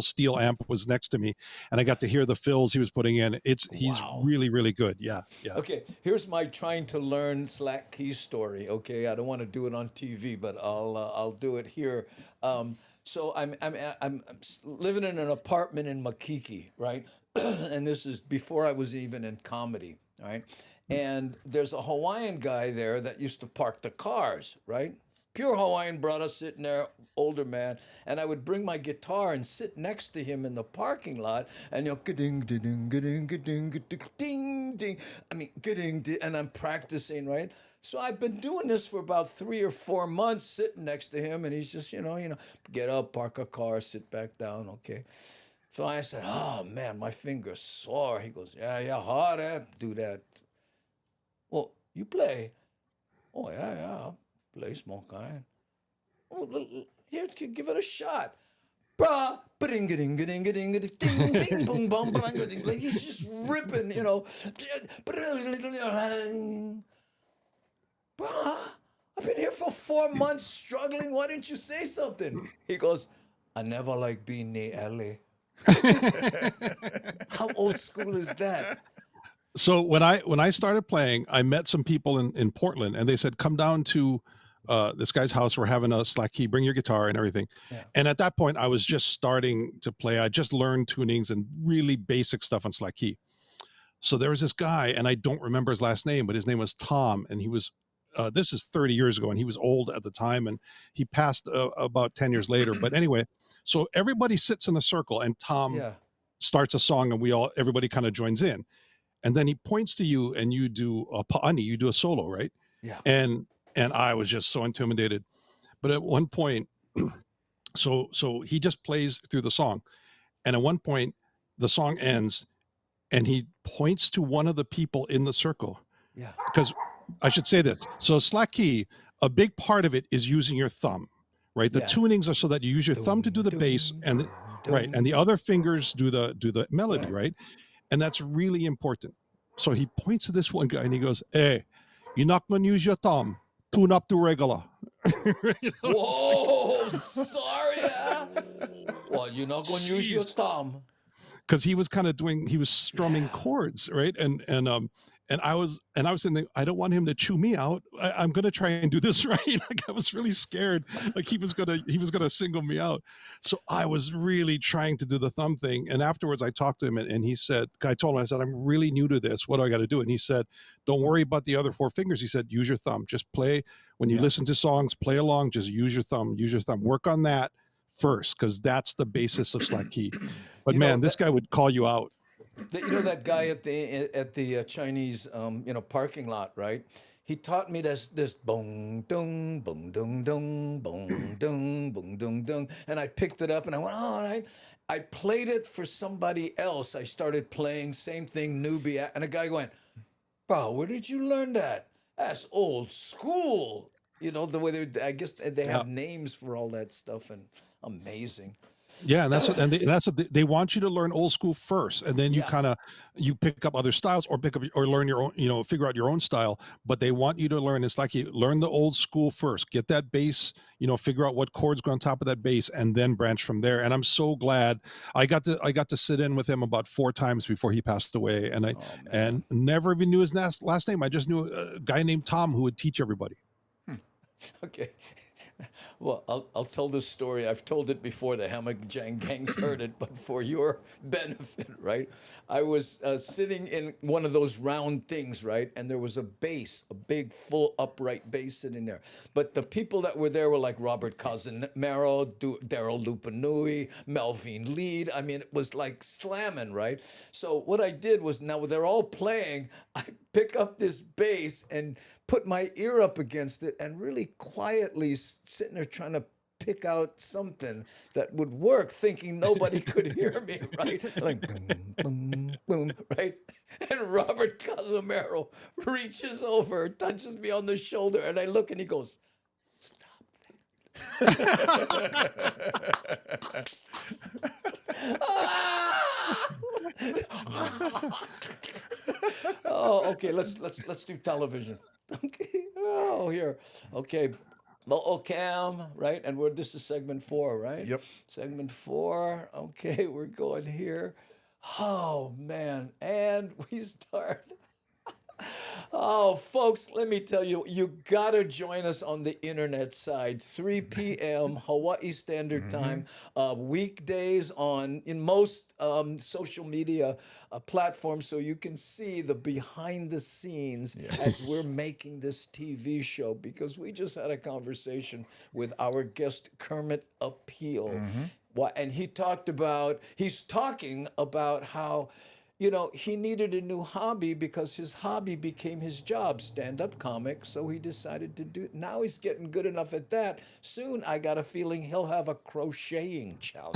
steel amp was next to me, and I got to hear the fills he was putting in. He's Wow. really, really good. Yeah. Okay, here's my trying to learn slack key story. Okay, I don't want to do it on TV, but I'll do it here. So I'm living in an apartment in Makiki, right? And this is before I was even in comedy, right? And there's a Hawaiian guy there that used to park the cars, right? Pure Hawaiian brother sitting there, older man, and I would bring my guitar and sit next to him in the parking lot, and ding, ding, ding, ding, ding, ding. I mean, ding, and I'm practicing, right? So I've been doing this for about 3 or 4 months, sitting next to him, and he's just, get up, park a car, sit back down, okay. So I said, oh man, my finger's sore. He goes, yeah, hard, do that. Well, you play. Oh yeah. Play small kind. Oh, here, give it a shot. Bruh, ding ding ding ding ding ding boom bum ding. He's just ripping, Bruh, I've been here for 4 months struggling. Why didn't you say something? He goes, I never like being near LA. How old school is that? So when I started playing, I met some people in Portland, and they said, come down to this guy's house. We're having a slack key, bring your guitar and everything. Yeah. And at that point, I was just starting to play. I just learned tunings and really basic stuff on slack key. So there was this guy, and I don't remember his last name, but his name was Tom, and he was, this is 30 years ago, and he was old at the time, and he passed about 10 years later. But anyway, so everybody sits in a circle, and Tom starts a song, and everybody kind of joins in. And then he points to you, and you do a pa'ani, you do a solo, right? Yeah. And I was just so intimidated. But at one point, so he just plays through the song. And at one point, the song ends, and he points to one of the people in the circle. Yeah. Because I should say this. So slack key, a big part of it is using your thumb, right? The tunings are so that you use your thumb to do the bass, and right, and the other fingers do the melody, right? And that's really important. So he points to this one guy, and he goes, hey, you're not going to use your thumb. Tune up to regular. Whoa, sorry. Well, you're not going to use your thumb. Because he was kind of he was strumming chords, right? And I was thinking, I don't want him to chew me out. I'm gonna try and do this right. Like I was really scared, like he was gonna single me out. So I was really trying to do the thumb thing. And afterwards, I talked to him, and he said, I told him, I said, I'm really new to this. What do I got to do? And he said, don't worry about the other 4 fingers. He said, use your thumb. Just play when you listen to songs. Play along. Just use your thumb. Use your thumb. Work on that first, because that's the basis of slack key. But man, this guy would call you out. That guy at the Chinese parking lot, right? He taught me this bong dung bong dung dung bong dung bong dung dung, and I picked it up and I went, all right. I played it for somebody else. I started playing same thing, newbie, and a guy went, bro, where did you learn that? That's old school. The way I guess they have names for all that stuff, and amazing. Yeah, and that's what they want you to learn old school first, and then you pick up other styles, or learn your own, figure out your own style. But they want you to learn. It's like you learn the old school first, get that bass, figure out what chords go on top of that bass, and then branch from there. And I'm so glad I got to sit in with him about 4 times before he passed away, and never even knew his last name. I just knew a guy named Tom who would teach everybody. Okay. Well, I'll tell this story. I've told it before. The Hammock Jang gangs heard it, but for your benefit, right? I was sitting in one of those round things, right? And there was a bass, a big, full, upright bass sitting there. But the people that were there were like Robert Casanero, Daryl Lupanui, Melvin Lead. I mean, it was like slamming, right? So what I did was, now they're all playing, I pick up this bass and put my ear up against it and really quietly sitting there trying to pick out something that would work, thinking nobody could hear me, right? Like boom, boom, boom, right? And Robert Casamero reaches over, touches me on the shoulder, and I look and he goes, oh, okay, let's do television. Okay. Oh, here. Okay. Oh, cam, right? And this is segment 4, right? Yep. Segment 4. Okay, we're going here. Oh man. And we start. Oh, folks, let me tell you, you gotta join us on the internet side, 3 p.m. Hawaii Standard Time, weekdays in most social media platforms, so you can see the behind the scenes as we're making this TV show. Because we just had a conversation with our guest Kermit Appeal, and he's talking about how, you know, he needed a new hobby because his hobby became his job, stand-up comic. So he decided to do. Now he's getting good enough at that. Soon, I got a feeling he'll have a crocheting channel.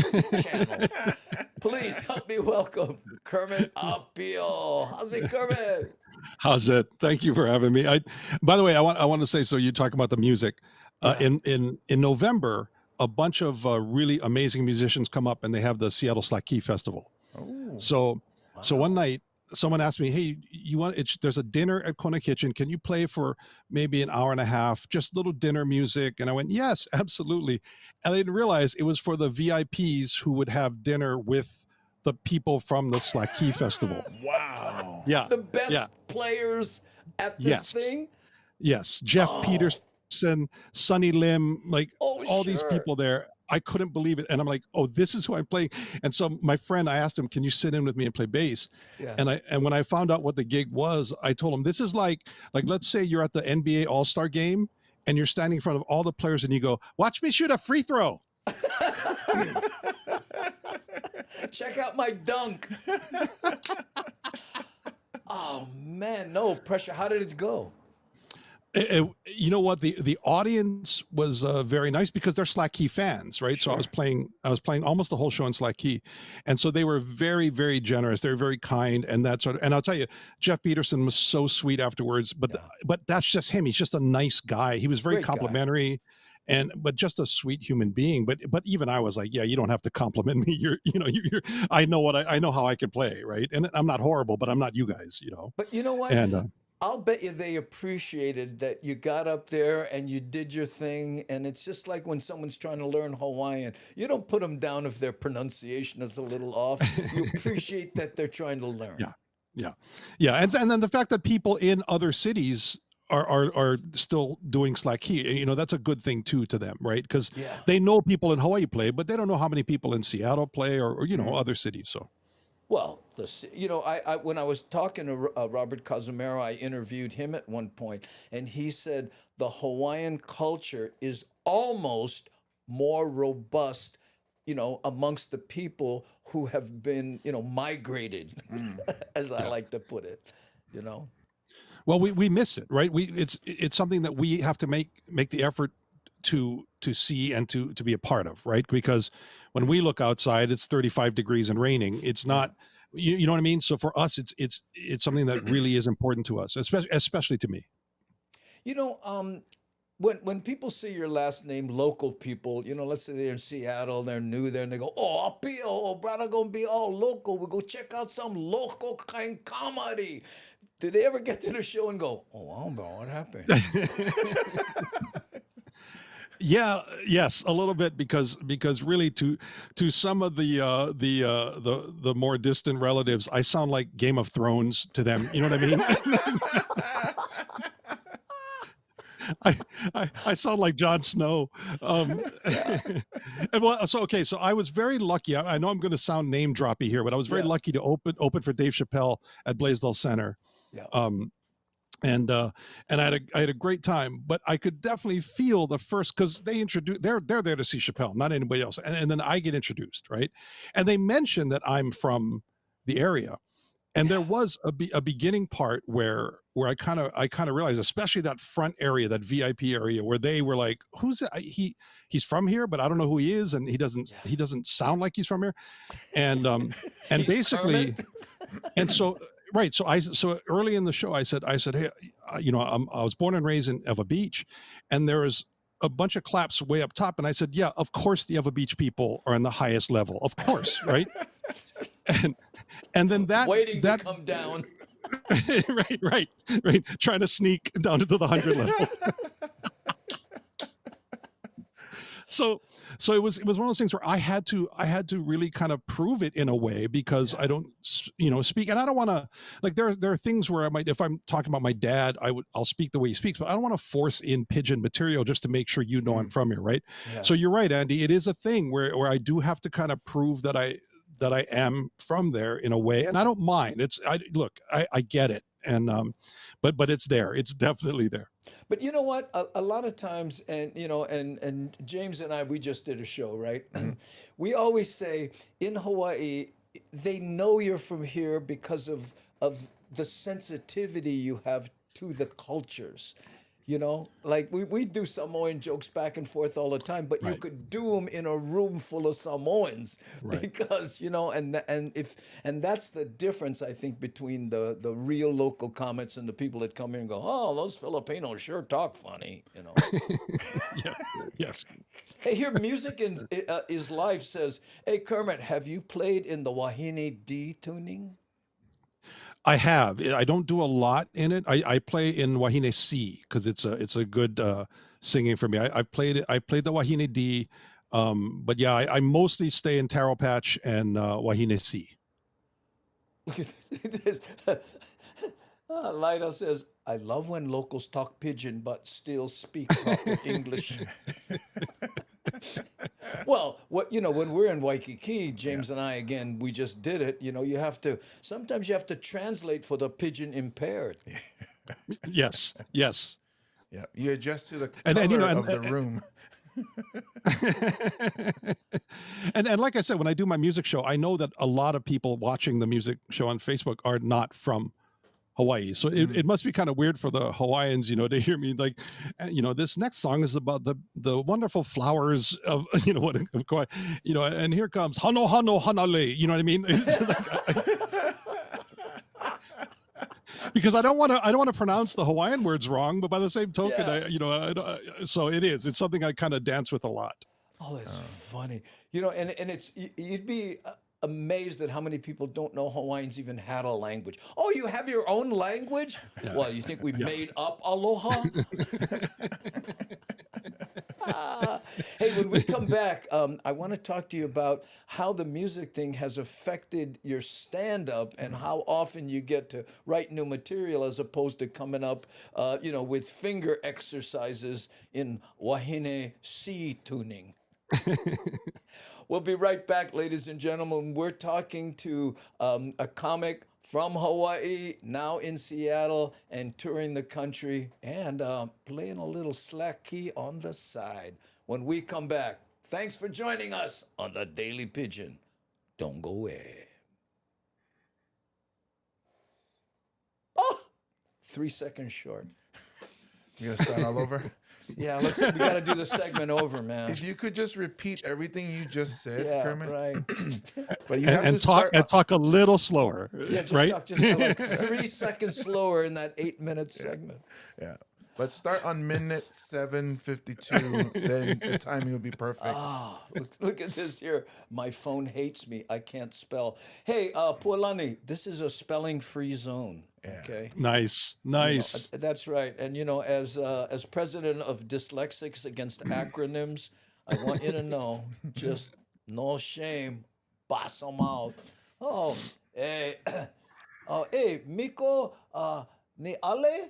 Please help me welcome Kermit Appeal. How's it, Kermit? How's it? Thank you for having me. By the way, I want to say, so you talk about the music. In November, a bunch of really amazing musicians come up and they have the Seattle Slack Key Festival. Oh. So one night, someone asked me, "Hey, there's a dinner at Kona Kitchen. Can you play for maybe an hour and a half, just little dinner music?" And I went, "Yes, absolutely." And I didn't realize it was for the VIPs who would have dinner with the people from the Slack Key Festival. Wow. Yeah, The best players at this thing? Yes, Jeff Peterson, Sonny Lim, like all these sure. people there. I couldn't believe it. And I'm like, oh, this is who I'm playing. And so my friend, I asked him, can you sit in with me and play bass? Yeah. And when I found out what the gig was, I told him, this is like let's say you're at the NBA All-Star game and you're standing in front of all the players and you go, watch me shoot a free throw. Check out my dunk. Oh man, no pressure. How did it go? You know what, the audience was very nice because they're Slack Key fans, right? Sure. So I was playing almost the whole show in Slack Key, and so they were very, very generous. They were very kind, and that sort of. And I'll tell you, Jeff Peterson was so sweet afterwards. But that's just him. He's just a nice guy. He was very Great guy. complimentary, but just a sweet human being. But even I was like, yeah, you don't have to compliment me. I know how I can play, right? And I'm not horrible, but I'm not you guys, you know. But you know what? And I'll bet you they appreciated that you got up there and you did your thing. And it's just like when someone's trying to learn Hawaiian, you don't put them down if their pronunciation is a little off. You appreciate that they're trying to learn. Yeah. And then the fact that people in other cities are still doing Slack Key, you know, that's a good thing too to them, right? Because they know people in Hawaii play, but they don't know how many people in Seattle play or you know, other cities. So. Well, I when I was talking to Robert Casamero, I interviewed him at one point, and he said the Hawaiian culture is almost more robust, you know, amongst the people who have been, you know, migrated, as I like to put it, you know. Well, we miss it, right? It's something that we have to make the effort to see and to be a part of, right? Because when we look outside, it's 35 degrees and raining. It's not, you know what I mean? So for us, it's something that really is important to us, especially to me. You know, when people see your last name, local people, you know, let's say they're in Seattle, they're new there, and they go, "Oh, Appeal, oh, brother, gonna be all local. We go check out some local kind comedy." Did they ever get to the show and go, "Oh, I don't know what happened"? Yes, a little bit because really to some of the more distant relatives, I sound like Game of Thrones to them. You know what I mean? I sound like Jon Snow. And well, so okay, so I was very lucky. I know I'm going to sound name droppy here, but I was very Yeah. lucky to open for Dave Chappelle at Blaisdell Center. Yeah. Um, and I had a great time, but I could definitely feel the first because they're there to see Chappelle, not anybody else, and then I get introduced, right? And they mention that I'm from the area, and there was a beginning part where I kind of realized, especially that front area, that VIP area, where they were like, "Who's it? He's from here, but I don't know who he is, and he doesn't sound like he's from here," and He's basically, Kermit. and so right, so early in the show, I said, "Hey, I was born and raised in Eva Beach, and there was." A bunch of claps way up top, and I said, "Yeah, of course the Eva Beach people are in the highest level, of course, right?" and and then Waiting that to come down. right, trying to sneak down into the 100 level. So it was one of those things where I had to really kind of prove it in a way because I don't speak, and I don't want to, like, there are things where I might, if I'm talking about my dad, I'll speak the way he speaks, but I don't want to force in Pidgin material just to make sure I'm from here, right? Yeah. So you're right, Andy, it is a thing where I do have to kind of prove that I am from there in a way, and I don't mind. I get it, and but it's there. It's definitely there. But you know what? A lot of times, and and James and I, we just did a show, right? We always say in Hawaii, they know you're from here because of the sensitivity you have to the cultures. Like we do Samoan jokes back and forth all the time, but you Right. could do them in a room full of Samoans Right. because and that's the difference I think between the real local comments and the people that come here and go, oh, those Filipinos sure talk funny. Yeah. Yes. Hey, here, Music is Life says, hey, Kermit, have you played in the Wahine D tuning? I have. I don't do a lot in it. I play in Wahine C because it's a good singing for me. I played it. I played the Wahine D, but yeah, I mostly stay in Taro Patch and Wahine C. Look at this. Lida says, I love when locals talk Pidgin but still speak proper English. Well, when we're in Waikiki, James and I, again, we just did it. Sometimes you have to translate for the Pidgin impaired. Yes. Yes. Yeah, you adjust to the And- color and, you know, and- of the room. and like I said, when I do my music show, I know that a lot of people watching the music show on Facebook are not from Hawaii. So it must be kind of weird for the Hawaiians, to hear me like, this next song is about the wonderful flowers of, of Kauai, and here comes Hano Hano Hanale, you know what I mean? It's like, because I don't want to pronounce the Hawaiian words wrong, but by the same token, Yeah. so it's something I kind of dance with a lot. Oh, that's funny. And you'd be amazed at how many people don't know Hawaiians even had a language. Oh, you have your own language? Yeah. Well, you think we made up aloha? Hey, when we come back, I want to talk to you about how the music thing has affected your stand-up and how often you get to write new material as opposed to coming up, with finger exercises in Wahine C tuning. We'll be right back, ladies and gentlemen. We're talking to a comic from Hawaii, now in Seattle, and touring the country, and playing a little slack key on the side. When we come back, thanks for joining us on the Daily Pidgin. Don't go away. Oh, 3 seconds short. You gonna start all over? Yeah, we got to do the segment over, man. If you could just repeat everything you just said, Yeah, Kermit. right. But you have And to start. talk a little slower, Yeah, just right? talk just go like 3 seconds slower in that 8-minute segment. Yeah. Let's start on minute 7:52. Then the timing will be perfect. Ah, look at this here. My phone hates me. I can't spell. Hey, Pualani, this is a spelling-free zone. Okay. Nice. That's right. And as president of Dyslexics Against Acronyms, I want you to know, just no shame, boss them out. Hey, Miko, ni ale?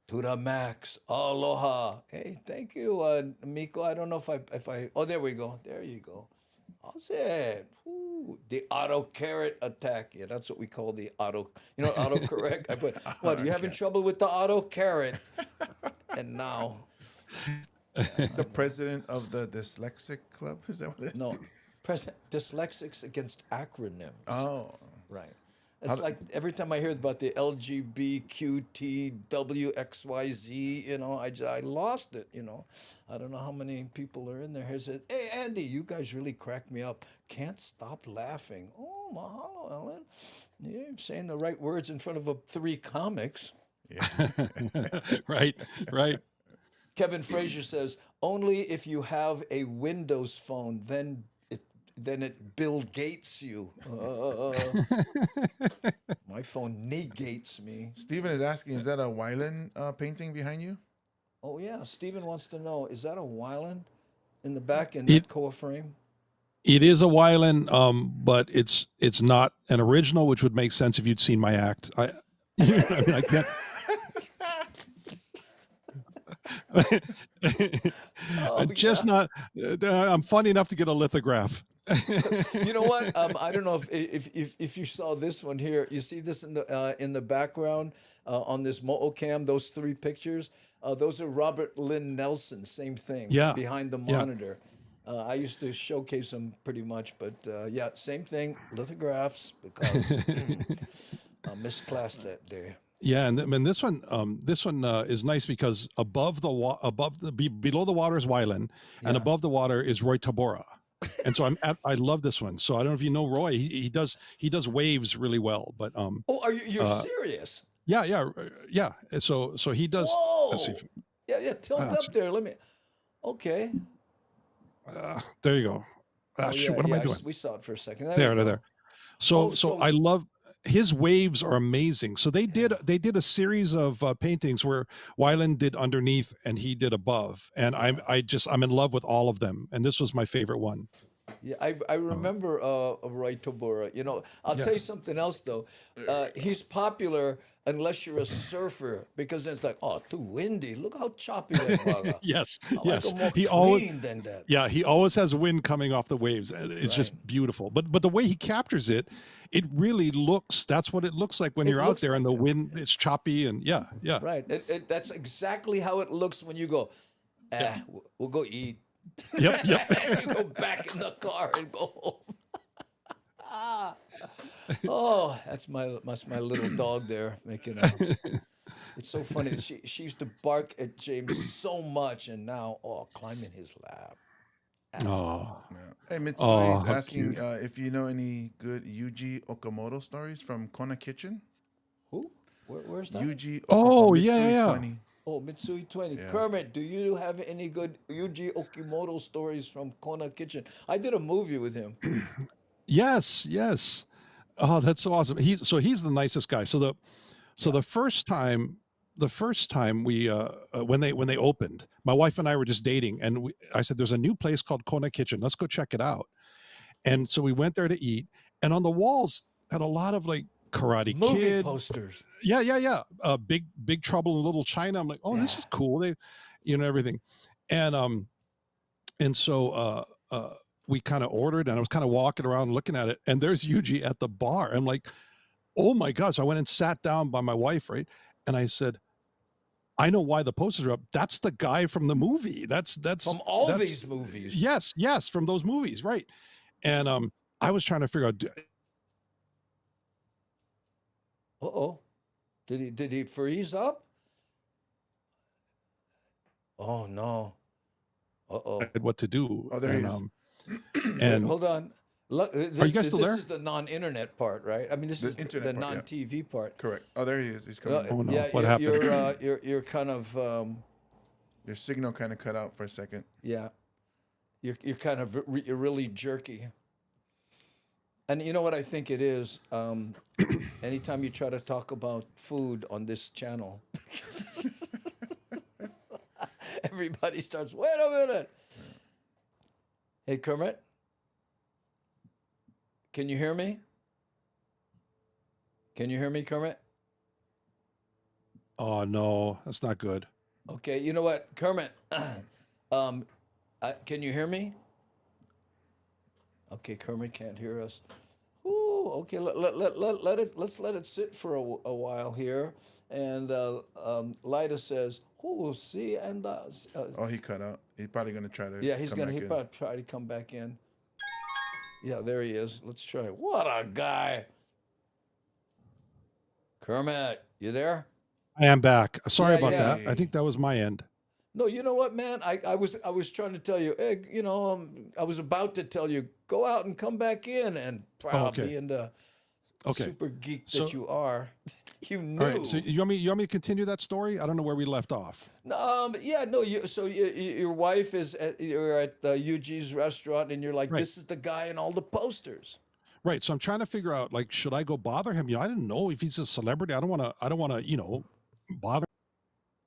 To the max. Aloha. Hey, thank you, Miko. I don't know if I. Oh, there we go. There you go. How's it? Ooh, the auto carrot attack. Yeah, that's what we call the auto. You know, autocorrect. I put what? You having trouble with the auto carrot? And now, The president of the dyslexic club, is that what it is? no, dyslexics against acronyms. Oh, Right. It's like every time I hear about the LGBTQTWXYZ, you know, I lost it, you know. I don't know how many people are in there. He said, hey, Andy, you guys really cracked me up. Can't stop laughing. Oh, mahalo, Ellen. You're saying the right words in front of 3 comics. Right, right. Kevin Frazier says, only if you have a Windows phone, then it Bill Gates you. My phone negates me. Steven is asking, is that a Weiland painting behind you? Oh yeah, Steven wants to know, is that a Weiland in the back in It- that core frame? It is a Weiland, but it's not an original, which would make sense if you'd seen my act. I mean, I can't. I'm just not. I'm funny enough to get a lithograph. You know what? I don't know if you saw this one here. You see this in the background on this Mo'o cam. Those 3 pictures. Those are Robert Lynn Nelson. Same thing. Yeah. Behind the Yeah. monitor. I used to showcase them pretty much, but yeah, same thing. Lithographs because I misclassed that day. Yeah, and this one is nice because below the water is Weiland, and Yeah. above the water is Roy Tabora. And so I love this one. So I don't know if you know Roy. He does waves really well. But Oh, are you're serious? yeah. So he does. Whoa! Let's see. Yeah. Tilt up there. Let me. Okay. There you go. Oh, Shoot, yeah, what am I yeah, doing? We saw it for a second. There. we go. There. So Oh, so- I love his waves are amazing. So they did a series of paintings where Weiland did underneath and he did above, and I'm in love with all of them. And this was my favorite one. Yeah, I remember Roy Tobora. You know, I'll tell you something else though. He's popular unless you're a surfer because then it's like, oh, too windy. Look how choppy that baga. Yes, I like yes. him more He clean always than that. Yeah, he always has wind coming off the waves. And it's just beautiful. But the way he captures it, it really looks. That's what it looks like when It you're out looks there and like the that, wind. It's choppy and yeah. Right. That's exactly how it looks when you go. We'll go eat. Yep. And you go back in the car and go home. Oh, that's my little dog there making a. It's so funny. She used to bark at James so much, and now climbing his lap. Oh, Yeah. Hey, Mitsui Oh, is how asking cute. if you know any good Yuji Okamoto stories from Kona Kitchen. Who? Where's that? Yuji Oh, Mitsui yeah, yeah. 20. Oh, Mitsui 20. Yeah. Kermit, do you have any good Yuji Okimoto stories from Kona Kitchen? I did a movie with him. yes. Oh, that's so awesome. He's the nicest guy. So the first time we when they opened, my wife and I were just dating, and I said, "There's a new place called Kona Kitchen. Let's go check it out." And so we went there to eat, and on the walls had a lot of like Karate Movie Kid. posters. Yeah. Big Trouble in Little China. I'm like, oh, this Yeah. is cool. They, everything, and so we kind of ordered, and I was kind of walking around looking at it, and there's Yuji at the bar. I'm like, oh my god! So I went and sat down by my wife, right, and I said, I know why the posters are up. That's the guy from the movie. That's From all that's- these movies. Yes, from those movies, right? And I was trying to figure out. Uh-oh. Did he freeze up? Oh no. Uh-oh. What to do? Oh, there he and, is. Wait, and hold on. Look, Are you guys still this there? is the non-internet part, right? I mean, this The is the internet part, yeah. non-TV part. Correct. Oh, there he is. He's coming. Oh, no. Yeah, What happened? you're kind of Your signal kind of cut out for a second. yeah. You're kind of you're really jerky. And you know what I think it is? Anytime you try to talk about food on this channel, everybody starts, wait a minute. Hey, Kermit, can you hear me? Can you hear me, Kermit? Oh no, that's not good. Okay, you know what, Kermit? um, can you hear me? Okay, Kermit can't hear us. Ooh, okay, let's let it sit for a while here. And Lida says, "Ooh, see," and Oh, he cut out. He's probably gonna try to yeah, he's come gonna back he in. probably try to come back in. Yeah, there he is. Let's try. What a guy, Kermit. You there? I am back. Sorry Yeah, about yeah. that. I think that was my end. No, you know what, man? I was trying to tell you, hey, I was about to tell you, go out and come back in, and Oh, okay. being the Okay. super geek So, that you are, you all right. So knew. you want me to continue that story? I don't know where we left off. Yeah, no. Your wife you're at UG's restaurant, and you're like, Right. this is the guy in all the posters. Right. So I'm trying to figure out, like, should I go bother him? I didn't know if he's a celebrity. I don't want to, bother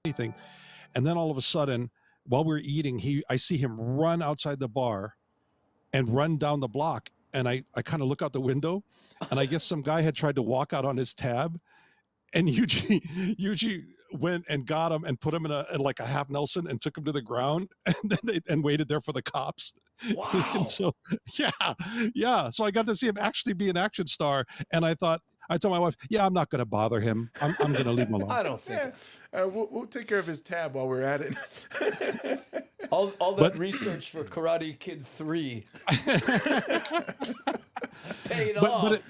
anything. And then all of a sudden, while we're eating, I see him run outside the bar and run down the block. And I kind of look out the window, and I guess some guy had tried to walk out on his tab, and Yuji went and got him and put him in like a half Nelson and took him to the ground, and then and waited there for the cops. And Wow. so, yeah, yeah. So I got to see him actually be an action star, and I told my wife, yeah, I'm not going to bother him. I'm going to leave him alone. I don't think Yeah, we'll take care of his tab while we're at it. all that But research for Karate Kid 3 paid but off.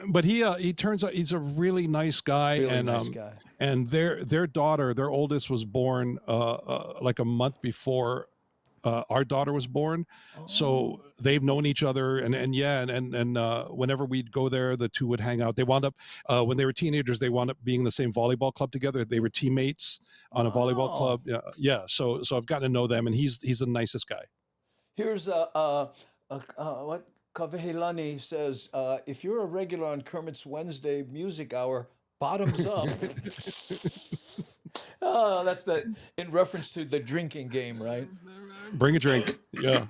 but he turns out he's a really nice guy, Really and nice guy. and their daughter, their oldest, was born like a month before our daughter was born. So they've known each other, and yeah, and whenever we'd go there, the two would hang out. They wound up when they were teenagers, they wound up being in the same volleyball club together. They were teammates on a volleyball Oh. club. Yeah, yeah. So I've gotten to know them, and he's the nicest guy. Here's what Kavehilani says. If you're a regular on Kermit's Wednesday music hour, bottoms up. Oh, that's in reference to the drinking game, right? Bring a drink. Yeah.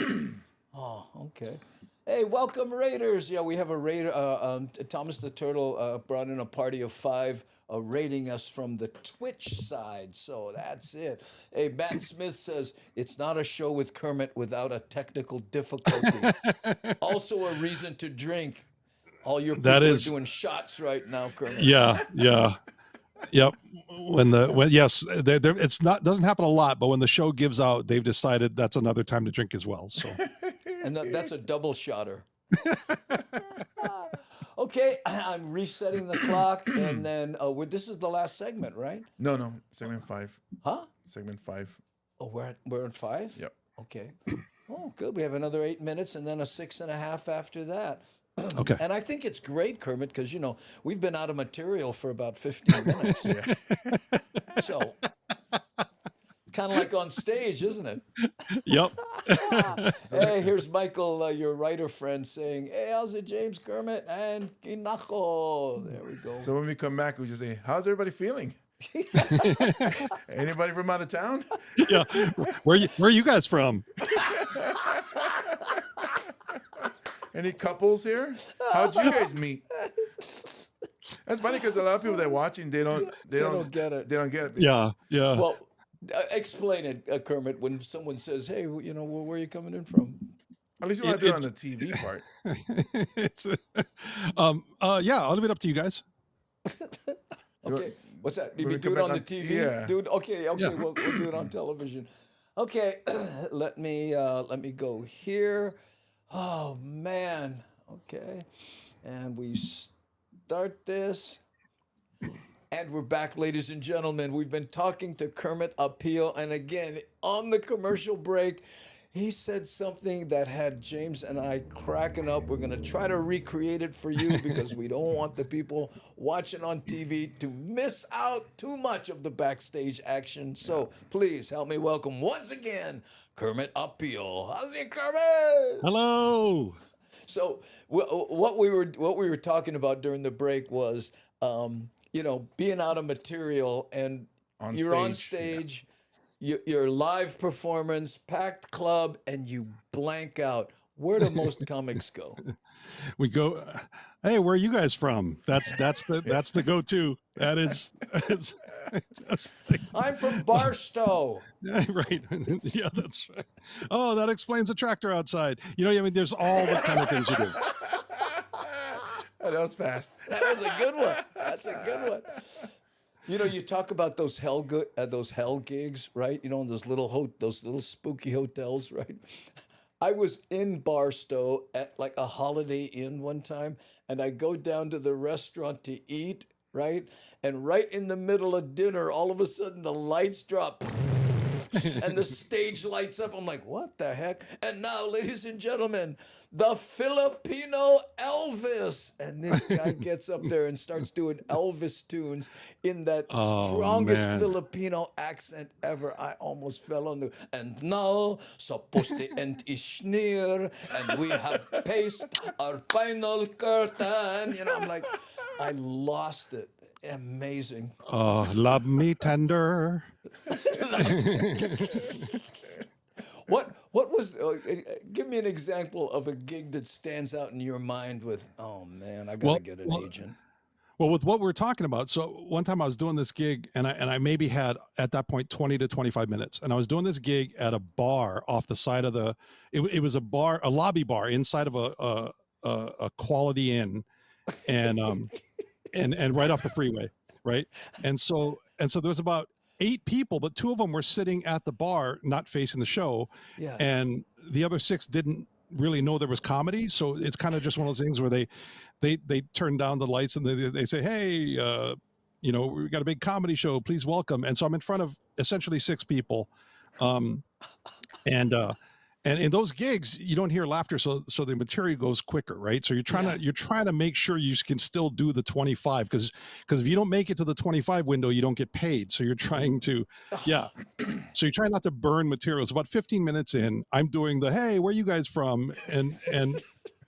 Oh, okay. Hey, welcome Raiders. Yeah, we have a Raider. Thomas the Turtle brought in a party of 5 rating us from the Twitch side. So that's it. Hey, Matt Smith says, it's not a show with Kermit without a technical difficulty. Also a reason to drink. All your people That are is- doing shots right now, Kermit. Yeah. Yeah. Yep. Yes, it's not doesn't happen a lot, but when the show gives out, they've decided that's another time to drink as well. So And that's a double shotter. Okay, I'm resetting the clock, and then this is the last segment, right? No, segment 5. Huh? Segment 5. Oh, we're at 5? Yep. Okay. Oh, good. We have another 8 minutes, and then a 6.5 after that. okay. And I think it's great, Kermit, because we've been out of material for about 15 minutes. Yeah. So kind of like on stage, isn't it? Yep. Hey, here's Michael, your writer friend, saying, "Hey, how's it, James, Kermit, and Kinako?" There we go. So when we come back, we just say, "How's everybody feeling? Anybody from out of town?" Yeah. Where are you guys from? Any couples here? How'd you guys meet? That's funny because a lot of people that are watching, they don't get it. They don't get it. Yeah. Yeah. Well, explain it, Kermit, when someone says, "Hey, where are you coming in from?" At least you want to do it on the TV part. It's yeah, I'll leave it up to you guys. Okay, what's that? You We're mean do gonna it come on back the on- TV? yeah. Dude, okay, Yeah. we'll do it on television. Okay, let me go here. Oh man. Okay, and we start this. And we're back, ladies and gentlemen. We've been talking to Kermit Appeal, and again, on the commercial break, he said something that had James and I cracking up. We're going to try to recreate it for you because we don't want the people watching on TV to miss out too much of the backstage action. So please help me welcome once again, Kermit Appeal. How's it, Kermit? Hello. So what we were talking about during the break was, being out of material, and you're on stage, your live performance, packed club, and you blank out. Where do most comics go? We go, hey, where are you guys from? That's the go-to. That is, it's just I'm from Barstow. right. Yeah, that's right. Oh, that explains the tractor outside. I mean, there's all the kind of things you do. That was fast. That was a good one. That's a good one. You talk about those those hell gigs, right? In those those little spooky hotels, right? I was in Barstow at like a Holiday Inn one time, and I go down to the restaurant to eat, right? And right in the middle of dinner, all of a sudden the lights drop. And the stage lights up. I'm like, what the heck? And now, ladies and gentlemen, the Filipino Elvis. And this guy gets up there and starts doing Elvis tunes in that strongest man. Filipino accent ever. I almost fell on the. And now, supposed to end is near, and we have paced our final curtain. I'm like, I lost it. Amazing. Oh, love me tender. What was? Give me an example of a gig that stands out in your mind. With oh man, I gotta get an agent. Well, with what we're talking about, so one time I was doing this gig, and I maybe had at that point 20 to 25 minutes, and I was doing this gig at a bar off the side of the. It was a lobby bar inside of a Quality Inn, and and right off the freeway, right, and so there was about 8 people, but 2 of them were sitting at the bar, not facing the show. Yeah. And the other 6 didn't really know there was comedy. So it's kind of just one of those things where they turn down the lights and they say, hey, we got a big comedy show, please welcome. And so I'm in front of essentially 6 people. And in those gigs, you don't hear laughter, so the material goes quicker, right? So you're trying to make sure you can still do the 25, because if you don't make it to the 25 window, you don't get paid. So you're trying to, So you try not to burn materials. About 15 minutes in, I'm doing the hey, where are you guys from? And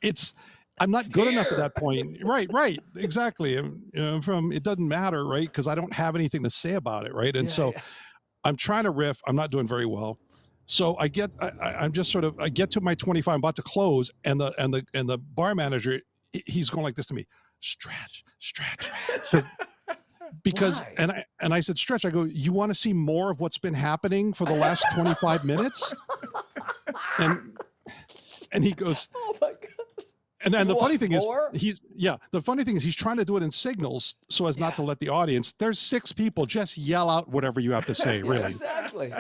I'm not good enough at that point. Right, exactly. It doesn't matter, right? Because I don't have anything to say about it, right? And I'm trying to riff. I'm not doing very well. So I get to my 25, I'm about to close, and the bar manager, he's going like this to me, stretch. Because Why? and I said, stretch, I go, you want to see more of what's been happening for the last 25 minutes? And he goes, Oh my god. and then the funny thing more? is the funny thing is he's trying to do it in signals so as not to let the audience, there's 6 people, just yell out whatever you have to say, really. Exactly.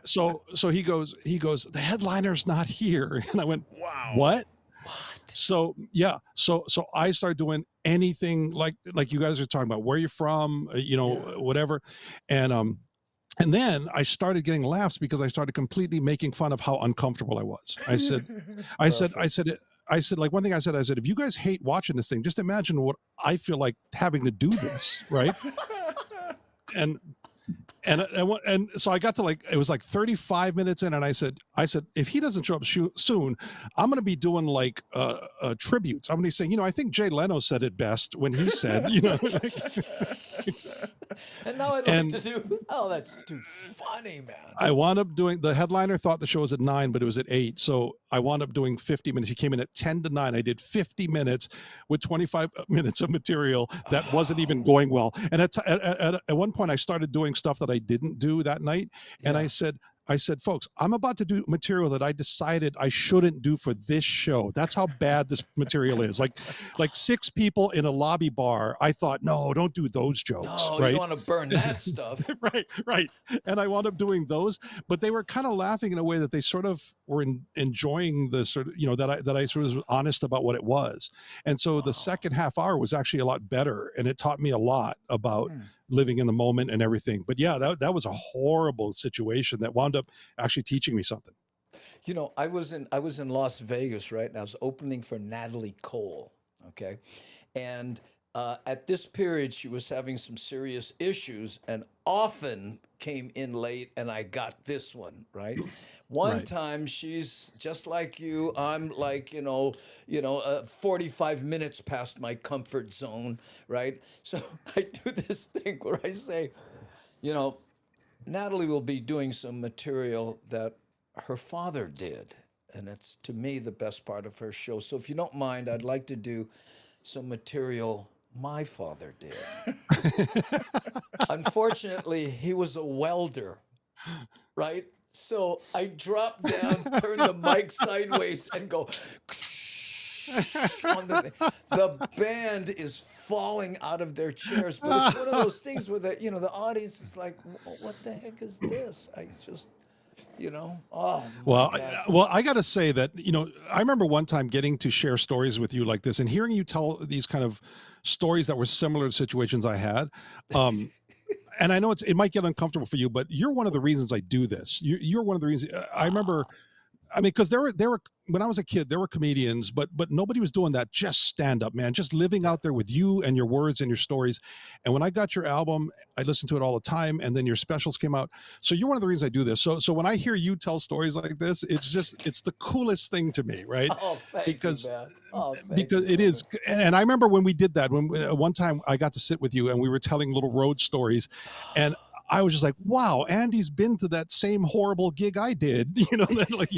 So he goes, the headliner's not here. And I went, Wow. What? So I started doing anything like you guys are talking about, where you're from, whatever. And then I started getting laughs because I started completely making fun of how uncomfortable I was. I said, like one thing I said, if you guys hate watching this thing, just imagine what I feel like having to do this, right? And so I got to it was like 35 minutes in, and I said, if he doesn't show up soon, I'm going to be doing tributes. I'm going to be saying, I think Jay Leno said it best when he said, And now I'd like to do. Oh, that's too funny, man. I wound up doing, the headliner thought the show was at 9, but it was at 8. So I wound up doing 50 minutes. He came in at 10 to 9. I did 50 minutes with 25 minutes of material that wasn't even going well. And at one point I started doing stuff that I didn't do that night. And I said, folks, I'm about to do material that I decided I shouldn't do for this show. That's how bad this material is. Like 6 people in a lobby bar. I thought, no, don't do those jokes. No, right? you don't want to burn that stuff. right. And I wound up doing those, but they were kind of laughing in a way that they sort of were enjoying the sort of, that I sort of was honest about what it was. And so the second half hour was actually a lot better, and it taught me a lot about living in the moment and everything. But yeah, that was a horrible situation that wound up actually teaching me something. I was in Las Vegas, right? And I was opening for Natalie Cole. Okay. And at this period, she was having some serious issues and often came in late, and I got this one, right? One time she's just like you. I'm like, 45 minutes past my comfort zone, right? So I do this thing where I say, Natalie will be doing some material that her father did. and it's to me the best part of her show. So if you don't mind, I'd like to do some material my father did. Unfortunately, he was a welder, right? So I drop down, turn the mic sideways, and go on the thing. The band is falling out of their chairs, but it's one of those things where the audience is like, "What the heck is this?" I just, oh my Well, God. well, I got to say that, I remember one time getting to share stories with you like this and hearing you tell these kind of stories that were similar to situations I had. And I know it might get uncomfortable for you, but you're one of the reasons I do this. You're one of the reasons. I remember, I mean, because there were when I was a kid, there were comedians, but nobody was doing that. Just stand up, man. Just living out there with you and your words and your stories. And when I got your album, I listened to it all the time, and then your specials came out. So you're one of the reasons I do this. So when I hear you tell stories like this, it's the coolest thing to me, right? Oh, thank Because you, man. Oh, thank because you, it is, brother. and I remember when we did that, when one time I got to sit with you and we were telling little road stories, and I was just like, wow, Andy's been to that same horrible gig I did. That, like,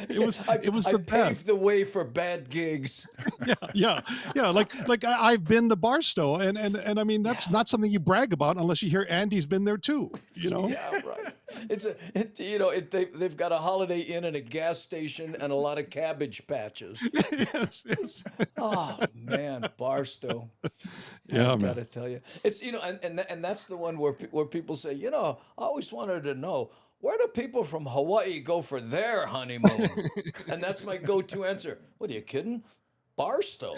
it was I the best. paved the way for bad gigs. Yeah. Like I've been to Barstow, and I mean that's not something you brag about unless you hear Andy's been there too. Yeah, right. They've got a Holiday Inn and a gas station and a lot of cabbage patches. Yes. Oh man, Barstow. Yeah, I man. gotta tell you, it's and that's the one where people say, I always wanted to know, where do people from Hawaii go for their honeymoon? And that's my go-to answer. What are you kidding? Barstow.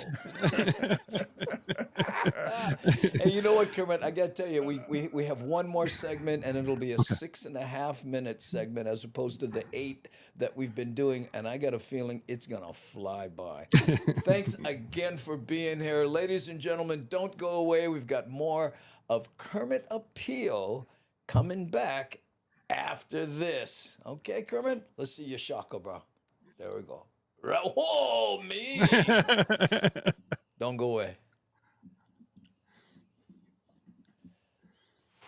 And you know what, Kermit? I got to tell you, we have one more segment, and it'll be a 6.5-minute segment as opposed to the 8 that we've been doing. And I got a feeling it's going to fly by. Thanks again for being here. Ladies and gentlemen, don't go away. We've got more of Kermit Appeal coming back after this. Okay, Kermit? Let's see your shaka, bro. There we go. Whoa, me. Don't go away.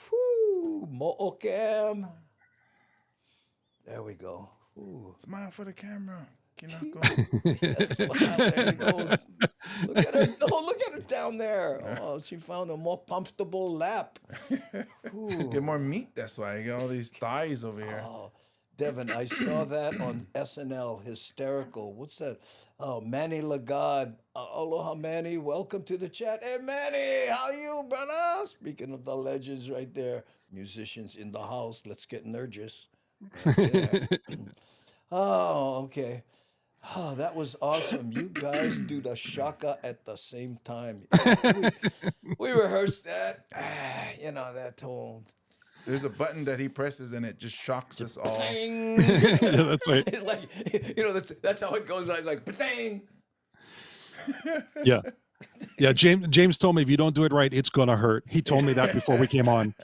Whew, Mo'okam. There we go. Ooh. Smile for the camera. Yes, smile. There you go. Look at her. Oh, look at her down there. Oh, she found a more comfortable lap. Get more meat. That's why I got all these thighs over here. Oh, Devin, I saw that on SNL. Hysterical. What's that? Oh, Manny Lagarde. Aloha, Manny. Welcome to the chat. Hey, Manny, how you, brother? Speaking of the legends right there. Musicians in the house. Let's get nervous. Right. Oh, okay. Oh, that was awesome. You guys do the shaka at the same time. We rehearsrsed that. That whole... There's a button that he presses and it just shocks us all. Bang! Yeah, that's right. It's like, that's how it goes. Right? Like, bang! Yeah. James told me if you don't do it right, it's gonna hurt. He told me that before we came on.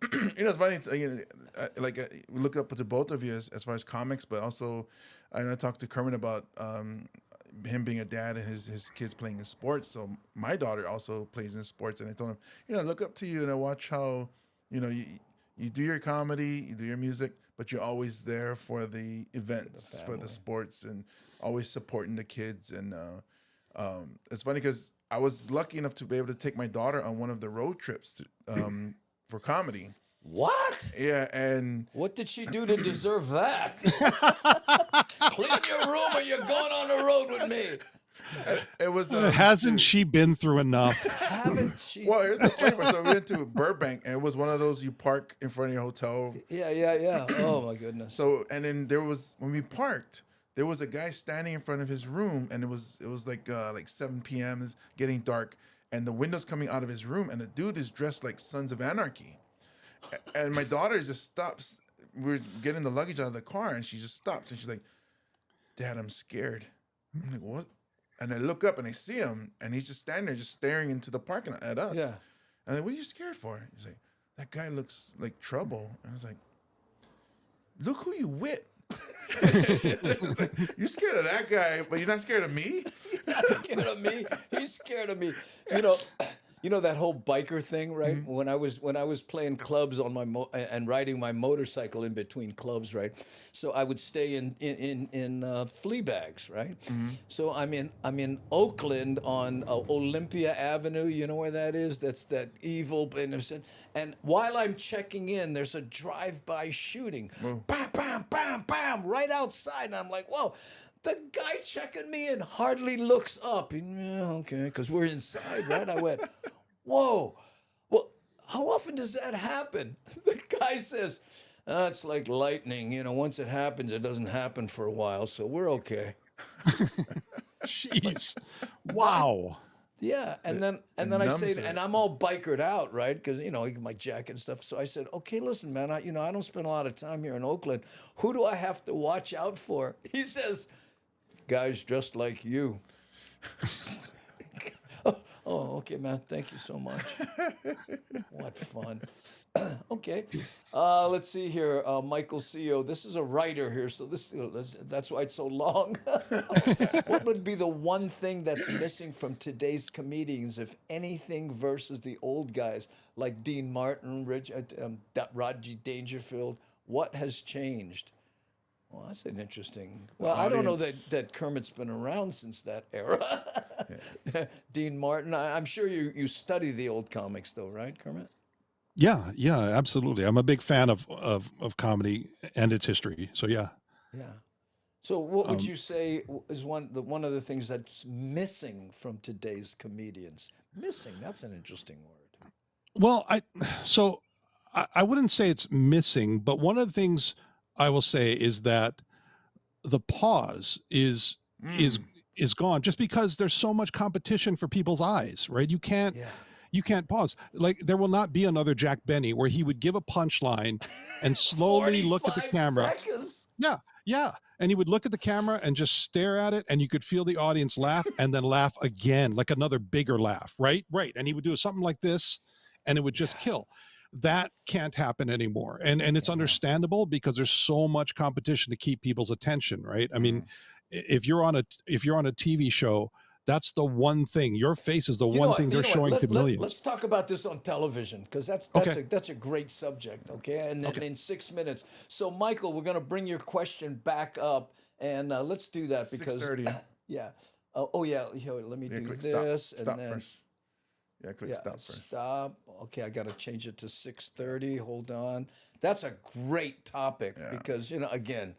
It's funny. We look up to both of you as far as comics, but also I talked to Kermit about him being a dad and his kids playing in sports. So my daughter also plays in sports, and I told him, look up to you and I watch how you do your comedy, you do your music, but you're always there for the events, for the sports, and always supporting the kids. And it's funny because I was lucky enough to be able to take my daughter on one of the road trips for comedy. What? Yeah, and what did she do to deserve that? Clean your room or you're going on the road with me. It was Hasn't she been through enough? Haven't she? Well, here's the funny part. So we went to Burbank, and it was one of those you park in front of your hotel. Yeah. Oh my goodness. So, and then when we parked, there was a guy standing in front of his room, and it was like 7 p.m. It's getting dark, and the window's coming out of his room, and the dude is dressed like Sons of Anarchy. And my daughter just stops. We're getting the luggage out of the car, and she just stops, and she's like, "Dad, I'm scared." I'm like, "What?" And I look up, and I see him, and he's just standing there, just staring into the parking lot at us. Yeah. And I'm like, "What are you scared for?" He's like, "That guy looks like trouble." And I was like, "Look who you with." Like, you're scared of that guy, but you're not scared of me? You're not scared of me. He's scared of me. you know that whole biker thing, right? When I was playing clubs on my and riding my motorcycle in between clubs, right? So I would stay in flea bags, right? So I'm in Oakland on Olympia Avenue. You know where that is? That's that evil innocent. And while I'm checking in, there's a drive-by shooting. Bam, bam, bam, bam, right outside, and I'm like, whoa. The guy checking me in hardly looks up. Yeah, okay, because we're inside, right? I went, whoa. Well, how often does that happen? The guy says, it's like lightning. You know, once it happens, it doesn't happen for a while, so we're okay. Jeez. Wow. Yeah, and then I say, and I'm all bikered out, right? Because my jacket and stuff. So I said, okay, listen, man, I don't spend a lot of time here in Oakland. Who do I have to watch out for? He says, guys dressed like you. Oh, okay, man. Thank you so much. What fun. Okay. Let's see here. Michael CEO. This is a writer here, so that's why it's so long. What would be the one thing that's missing from today's comedians, if anything, versus the old guys like Dean Martin, Rodney Dangerfield? What has changed? Well, that's an interesting. Well, I don't know that Kermit's been around since that era. Dean Martin. I'm sure you study the old comics, though, right, Kermit? Yeah, absolutely. I'm a big fan of comedy and its history. So yeah. Yeah. So what would you say is one of the things that's missing from today's comedians? Missing. That's an interesting word. Well, I wouldn't say it's missing, but one of the things I will say is that the pause is gone, just because there's so much competition for people's eyes, right? You can't pause. Like, there will not be another Jack Benny where he would give a punchline and slowly look at the camera. Seconds. Yeah. And he would look at the camera and just stare at it, and you could feel the audience laugh and then laugh again, like another bigger laugh, right? And he would do something like this, and it would just kill. That can't happen anymore. And it's understandable, because there's so much competition to keep people's attention, right? I mean, if you're on a TV show, that's the one thing. Your face is the one thing they're showing to millions. Let's talk about this on television, because that's a great subject, okay? And then in 6 minutes. So, Michael, we're going to bring your question back up, and let's do that, because 6:30. Yeah. Let me do this. Stop and then first. Yeah, click stop first. Stop. Okay, I got to change it to 6:30. Hold on. That's a great topic, because again.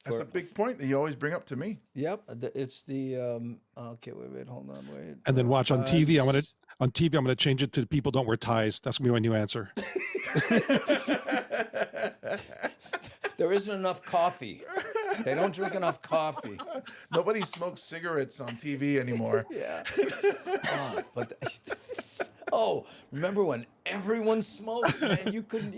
That's a big point that you always bring up to me. Yep, it's the okay. Wait, hold on, wait. And then watch on TV. I'm gonna change it to people don't wear ties. That's gonna be my new answer. There isn't enough coffee. They don't drink enough coffee. Nobody smokes cigarettes on TV anymore. Yeah. Remember when everyone smoked? Man, you couldn't.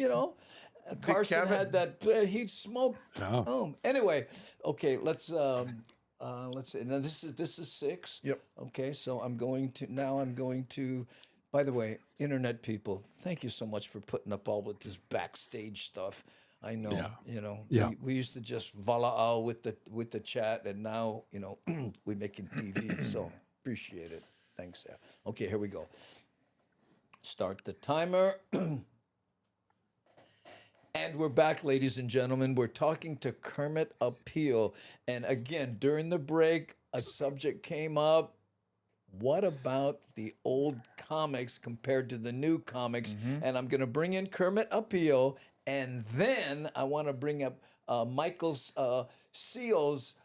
Carson had that. He'd smoke. Oh. Anyway, okay. Let's see. Now this is 6. Yep. Okay. So I'm going to. By the way, internet people, thank you so much for putting up all with this backstage stuff. I know. We used to just voila with the chat, and now we're making TV. So appreciate it. Thanks. Yeah. Okay. Here we go. Start the timer. And we're back, ladies and gentlemen. We're talking to Kermit Appeal. And again, during the break, a subject came up. What about the old comics compared to the new comics? And I'm going to bring in Kermit Appeal. And then I want to bring up Michael Seal's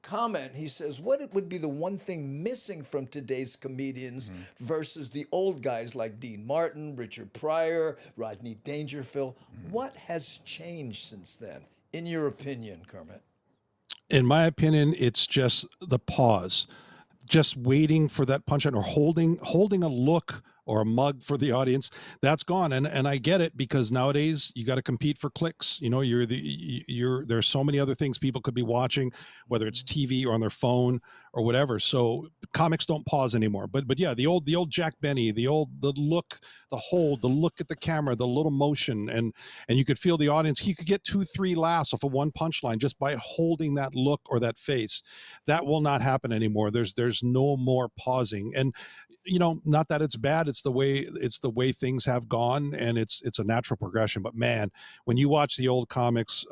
comment. He says, what would be the one thing missing from today's comedians versus the old guys like Dean Martin, Richard Pryor, Rodney Dangerfield? What has changed since then, in your opinion, Kermit? In my opinion, it's just the pause, just waiting for that punchline, or holding a look or a mug for the audience. That's gone. And I get it, because nowadays you got to compete for clicks. There's so many other things people could be watching, whether it's TV or on their phone or whatever. So comics don't pause anymore. But yeah, the old Jack Benny, the look, the hold, the look at the camera, the little motion, and you could feel the audience. He could get 2-3 laughs off of one punchline just by holding that look or that face. That will not happen anymore. There's no more pausing. And not that it's bad. it's the way things have gone, and it's a natural progression. But man, when you watch the old comics,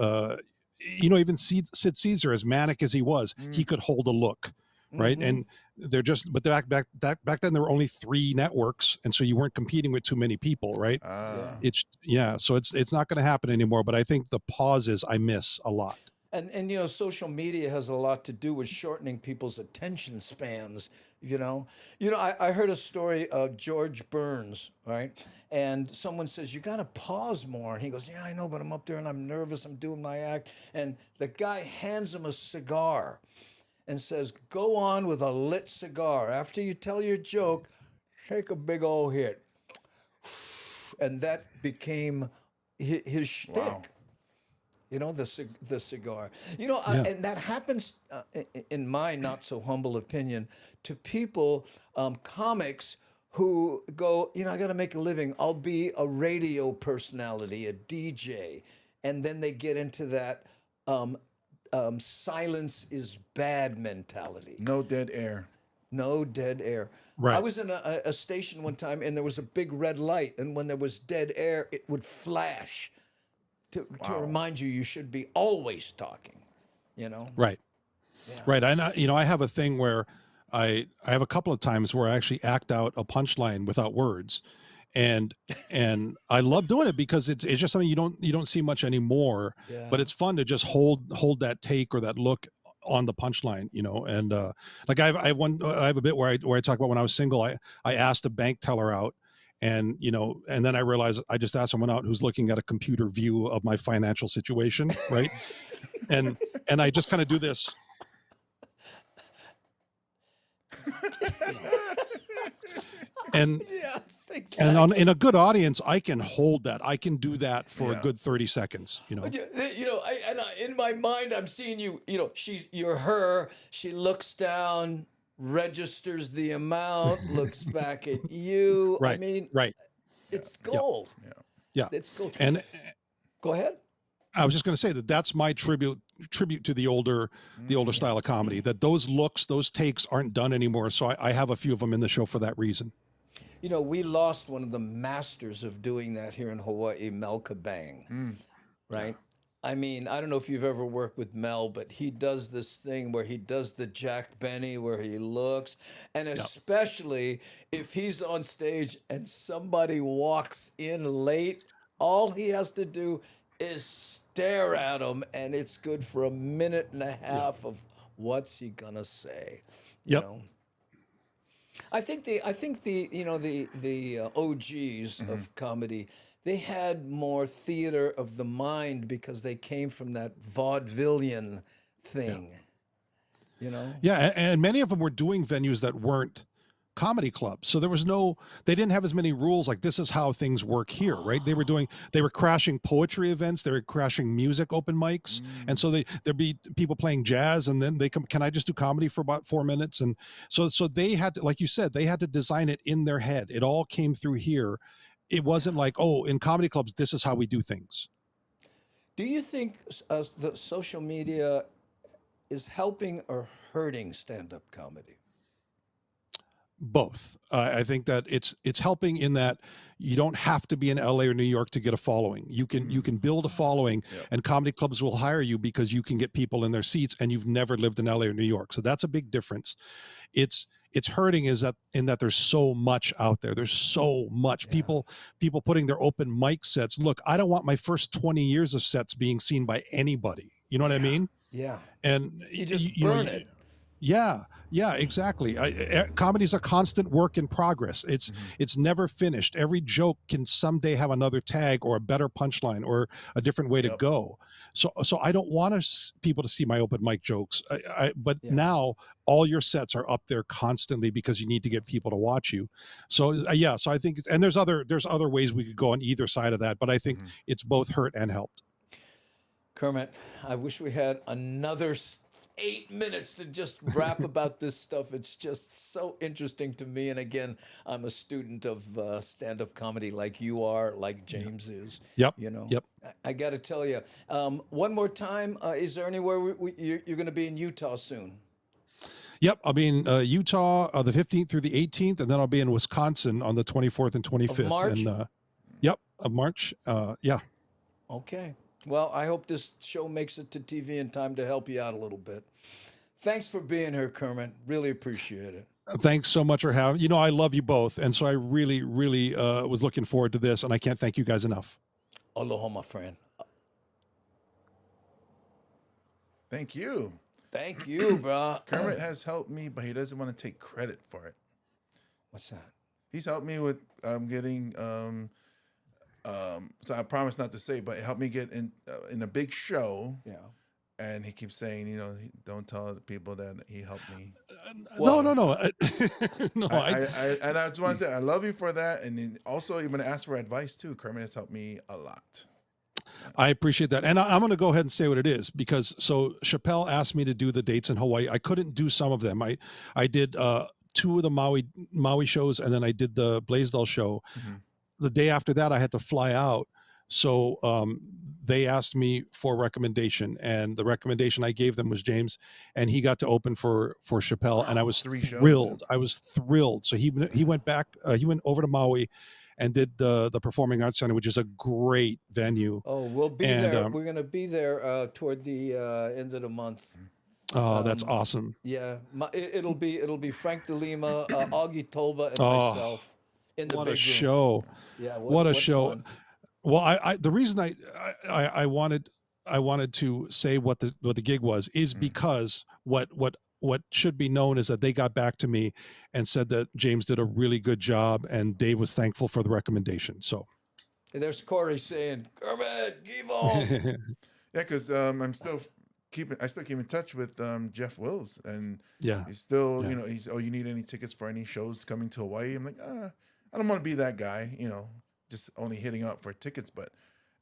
even Sid Caesar, as manic as he was, he could hold a look, right? And they're just, but back then there were only 3 networks, and so you weren't competing with too many people, right? So it's not going to happen anymore. But I think the pauses I miss a lot. And social media has a lot to do with shortening people's attention spans. I heard a story of George Burns, right? And someone says, you got to pause more. And he goes, yeah, I know, but I'm up there and I'm nervous. I'm doing my act. And the guy hands him a cigar and says, go on with a lit cigar. After you tell your joke, take a big old hit. And that became his shtick. Wow. The cigar. And that happens, in my not so humble opinion, to people, comics who go, I got to make a living. I'll be a radio personality, a DJ. And then they get into that silence is bad mentality. No dead air. No dead air. Right. I was in a station one time and there was a big red light. And when there was dead air, it would flash. To remind you should be always talking, Right. Yeah. Right. I have a thing where I have a couple of times where I actually act out a punchline without words. And I love doing it because it's just something you don't see much anymore, but it's fun to just hold that take or that look on the punchline, and like I have a bit where I talk about when I was single, I asked a bank teller out. And, and then I realized I just asked someone out who's looking at a computer view of my financial situation. Right. and I just kind of do this. And, exactly. and in a good audience, I can hold that. I can do that for a good 30 seconds, in my mind, I'm seeing you, you're her, she looks down, registers the amount, looks back at you. Right. I mean, right. It's gold. Yeah. It's gold. And go ahead. I was just going to say that's my tribute to the older style of comedy, that those looks, those takes aren't done anymore. So I have a few of them in the show for that reason. We lost one of the masters of doing that here in Hawaii, Mel Kabang, right? I mean, I don't know if you've ever worked with Mel, but he does this thing where he does the Jack Benny where he looks, and especially if he's on stage and somebody walks in late, all he has to do is stare at him, and it's good for a minute and a half of what's he gonna say, you know? I think the OGs of comedy, they had more theater of the mind because they came from that vaudevillian thing, Yeah, and many of them were doing venues that weren't comedy clubs. So they didn't have as many rules like this is how things work here, right? They were crashing poetry events, they were crashing music open mics. And so there'd be people playing jazz and then can I just do comedy for about 4 minutes? And so they had to, like you said, they had to design it in their head. It all came through here. It wasn't like, in comedy clubs, this is how we do things. Do you think the social media is helping or hurting stand-up comedy? Both. I think that it's helping in that you don't have to be in LA or New York to get a following. You can build a following, and comedy clubs will hire you because you can get people in their seats, and you've never lived in LA or New York. So that's a big difference. It's hurting in that there's so much out there. There's so much people putting their open mic sets. Look, I don't want my first 20 years of sets being seen by anybody. You know what I mean? Yeah. And you just burn it. Yeah, exactly. Comedy is a constant work in progress. It's never finished. Every joke can someday have another tag or a better punchline or a different way to go. So I don't want people to see my open mic jokes. But now all your sets are up there constantly because you need to get people to watch you. So so I think and there's other ways we could go on either side of that, but I think it's both hurt and helped. Kermit, I wish we had another 8 minutes to just rap about this stuff. It's just so interesting to me. And again, I'm a student of stand-up comedy like you are, like James is. Yep. I got to tell you, one more time, is there anywhere you're going to be in Utah soon? Yep, I'll be in Utah the 15th through the 18th, and then I'll be in Wisconsin on the 24th and 25th. March? And yep, of March. Yeah. Okay. Well, I hope this show makes it to TV in time to help you out a little bit. Thanks for being here, Kermit. Really appreciate it. Thanks so much for having. I love you both, and so I really, really was looking forward to this, and I can't thank you guys enough. Aloha, my friend. Thank you. Thank you, bro. Kermit has helped me, but he doesn't want to take credit for it. What's that? He's helped me with getting. So I promise not to say, but it helped me get in a big show. Yeah. And he keeps saying, don't tell other people that he helped me. No. No, and I just want to say I love you for that, and then also even ask for advice too. Kermit has helped me a lot. I appreciate that. And I'm going to go ahead and say what it is, because so Chappelle asked me to do the dates in Hawaii. I couldn't do some of them. I did 2 of the Maui shows, and then I did the Blaisdell show. Mm-hmm. The day after that, I had to fly out. So they asked me for a recommendation, and the recommendation I gave them was James, and he got to open for Chappelle, and I was 3 shows, thrilled. yeah. I was thrilled. So he went back. He went over to Maui and did the Performing Arts Center, which is a great venue. Oh, we'll be there. We're going to be there toward the end of the month. Oh, that's awesome. Yeah, it'll be Frank DeLima, Augie Tolba, and myself in the what big a room. show! Yeah, what a show! Fun. Well, I the reason I wanted to say what the gig was is because what should be known is that they got back to me and said that James did a really good job, and Dave was thankful for the recommendation. So there's Corey saying, Kermit, give on. Yeah, because I still keep in touch with Jeff Wills, and he's still he's you need any tickets for any shows coming to Hawaii? I'm like, I don't want to be that guy, just only hitting up for tickets, but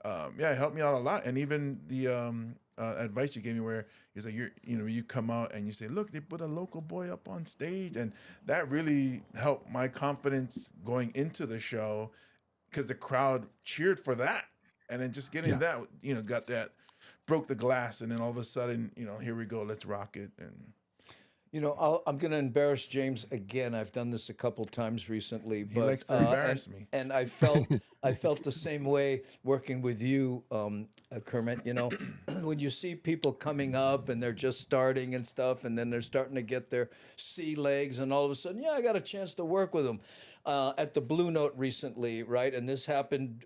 it helped me out a lot. And even the advice you gave me, where he's like, you come out and you say, look, they put a local boy up on stage, and that really helped my confidence going into the show, because the crowd cheered for that, and then just getting that, got that, broke the glass, and then all of a sudden, here we go, let's rock it. And I'm going to embarrass James again. I've done this a couple times recently, but he likes to embarrass me. And I felt the same way working with you, Kermit. When you see people coming up and they're just starting and stuff, and then they're starting to get their sea legs, and all of a sudden, I got a chance to work with them at the Blue Note recently, right? And this happened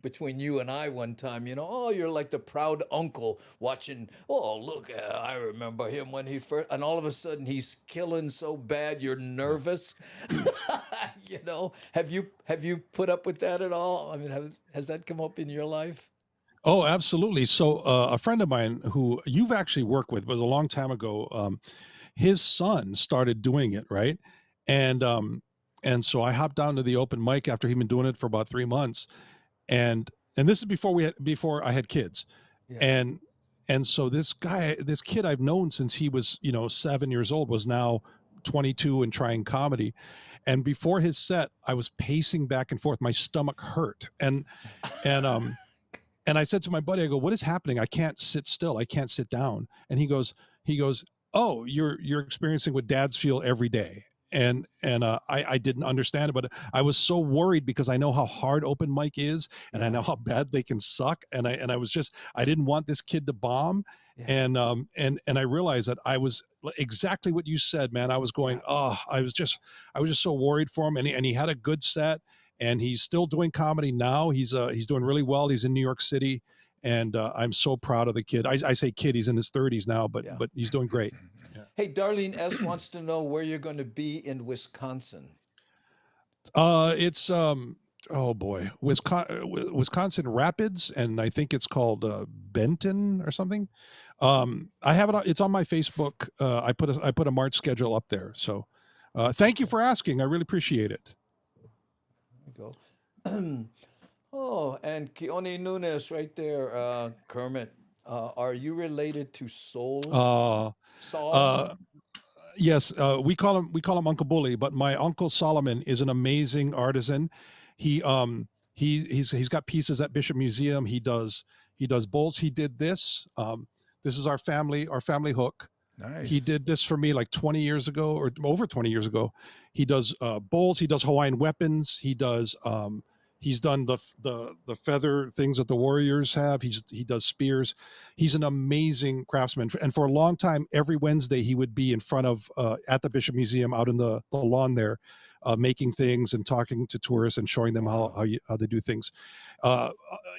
between you and I one time. You're like the proud uncle watching. Oh, look, I remember him when he first, and all of a sudden he's killing so bad you're nervous. Have you put up with that at all? I mean, has that come up in your life? Oh, absolutely. So a friend of mine who you've actually worked with, was a long time ago. His son started doing it, right? And so I hopped down to the open mic after he'd been doing it for about 3 months, and this is before I had kids, and so this kid I've known since he was 7 years old, was now 22 and trying comedy. And before his set, I was pacing back and forth. My stomach hurt, and I said to my buddy, I go, "What is happening? I can't sit still. I can't sit down." And he goes, "Oh, you're experiencing what dads feel every day." And I didn't understand it, but I was so worried, because I know how hard open mic is, and I know how bad they can suck, and I didn't want this kid to bomb. And I realized that I was exactly what you said, man. I was going, I was just so worried for him, and he had a good set, and he's still doing comedy now. He's doing really well. He's in New York City, and I'm so proud of the kid. I say kid, he's in his 30s now, but he's doing great. Hey, Darlene S. wants to know where you're going to be in Wisconsin. It's oh boy, Wisconsin Rapids, and I think it's called Benton or something. I have it. It's on my Facebook. I put a March schedule up there. So, thank you for asking. I really appreciate it. There you go. Oh, and Keone Nunes right there, Kermit. Are you related to Saul? Yes, we call him Uncle Bully, but my Uncle Solomon is an amazing artisan. He's got pieces at Bishop Museum. He does bowls. He did this. This is our family hook. Nice. He did this for me like 20 years ago or over 20 years ago. He does bowls. He does Hawaiian weapons. He does. He's done the feather things that the warriors have. He does spears. He's an amazing craftsman. And for a long time, every Wednesday he would be in front of at the Bishop Museum out in the lawn there, making things and talking to tourists and showing them how they do things.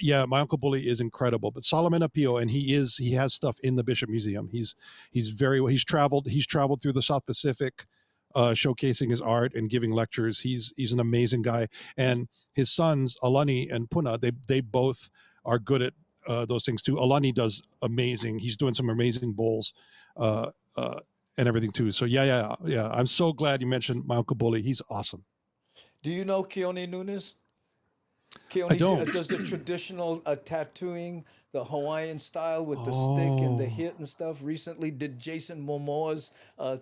Yeah, my Uncle Bully is incredible. But Solomon Apio, and he has stuff in the Bishop Museum. He's traveled through the South Pacific, showcasing his art and giving lectures. He's an amazing guy, and his sons Alani and Puna, they both are good at those things too. Alani does amazing. He's doing some amazing bowls and everything too. So yeah. I'm so glad you mentioned my Uncle Bully. He's awesome. Do you know Keone Nunes? I don't. Does the traditional tattooing, the Hawaiian style with the stick and the hit and stuff. Recently did Jason Momoa's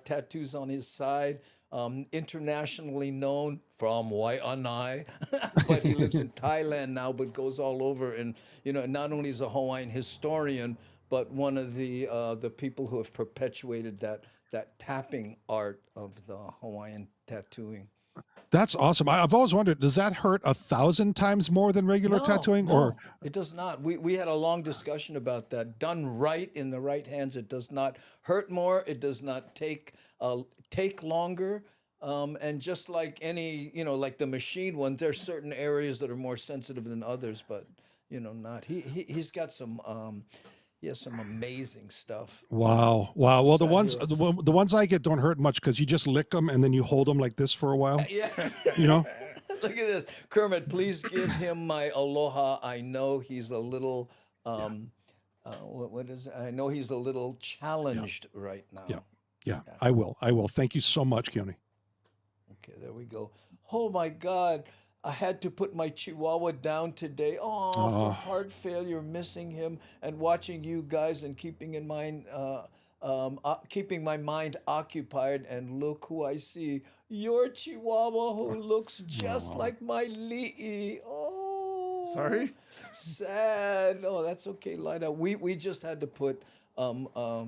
tattoos on his side. Internationally known from Waianae, but he lives in Thailand now, but goes all over. And, not only is a Hawaiian historian, but one of the people who have perpetuated that tapping art of the Hawaiian tattooing. That's awesome. I've always wondered, does that hurt 1,000 times more than regular tattooing? No, it does not. We had a long discussion about that. Done right in the right hands, it does not hurt more. It does not take longer. And just like any, like the machine ones, there's certain areas that are more sensitive than others, but not. He's got some. He has some amazing stuff. Wow. Well, the ones I get don't hurt much because you just lick them and then you hold them like this for a while. Yeah. Look at this. Kermit, please give him my aloha. I know he's a little, what is it? I know he's a little challenged right now. Yeah. I will. Thank you so much, Keone. Okay, there we go. Oh my God. I had to put my Chihuahua down today. For heart failure, missing him and watching you guys and keeping my mind occupied. And look who I see. Your Chihuahua who looks just like my Li'i. Oh. Sorry? Sad. Oh, that's okay, Lida. We just had to put the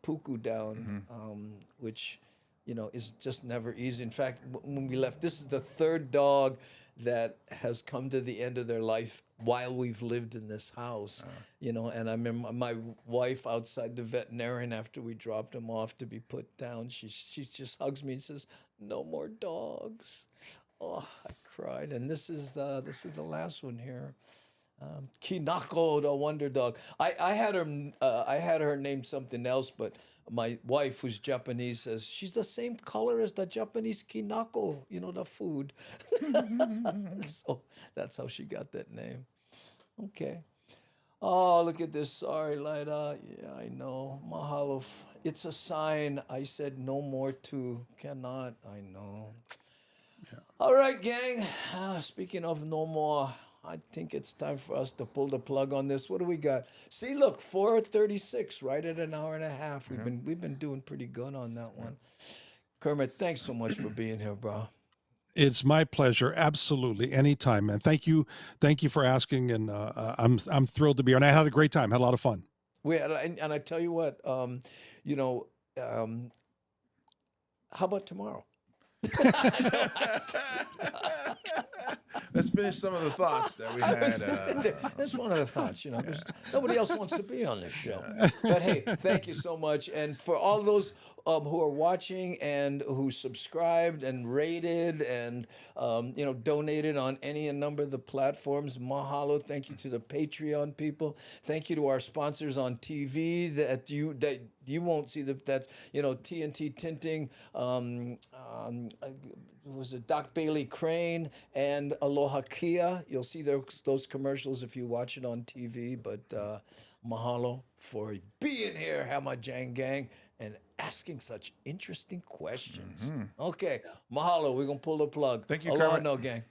Puku down, which... is just never easy. In fact, when we left, this is the third dog that has come to the end of their life while we've lived in this house. And I remember my wife outside the veterinarian after we dropped him off to be put down. She just hugs me and says, "No more dogs." Oh, I cried. And this is the last one here. Kinako, the wonder dog. I had her named something else, but my wife, who's Japanese, says she's the same color as the Japanese kinako, the food. So that's how she got that name. Okay. Oh, look at this. Sorry, Lida. Yeah, I know. Mahalo. It's a sign. I said no more to. Cannot. I know. Yeah. All right, gang. Speaking of no more, I think it's time for us to pull the plug on this. What do we got? See, look, 4:36, right at an hour and a half. We've been doing pretty good on that one. Kermit, thanks so much for being here, bro. It's my pleasure. Absolutely. Anytime, man. Thank you for asking. And I'm thrilled to be here. And I had a great time. Had a lot of fun. And I tell you what, how about tomorrow? Let's finish some of the thoughts that we had. That's one of the thoughts, because nobody else wants to be on this show. But hey, thank you so much. And for all those who are watching and who subscribed and rated and, donated on any number of the platforms, mahalo. Thank you to the Patreon people. Thank you to our sponsors on TV that you won't see. That's, TNT Tinting, was it Doc Bailey Crane and Aloha Kia. You'll see those commercials if you watch it on TV. But mahalo for being here, Hamajang Gang, and asking such interesting questions. Okay, mahalo. We're going to pull the plug. Thank you, Aloha Kermit. no, gang.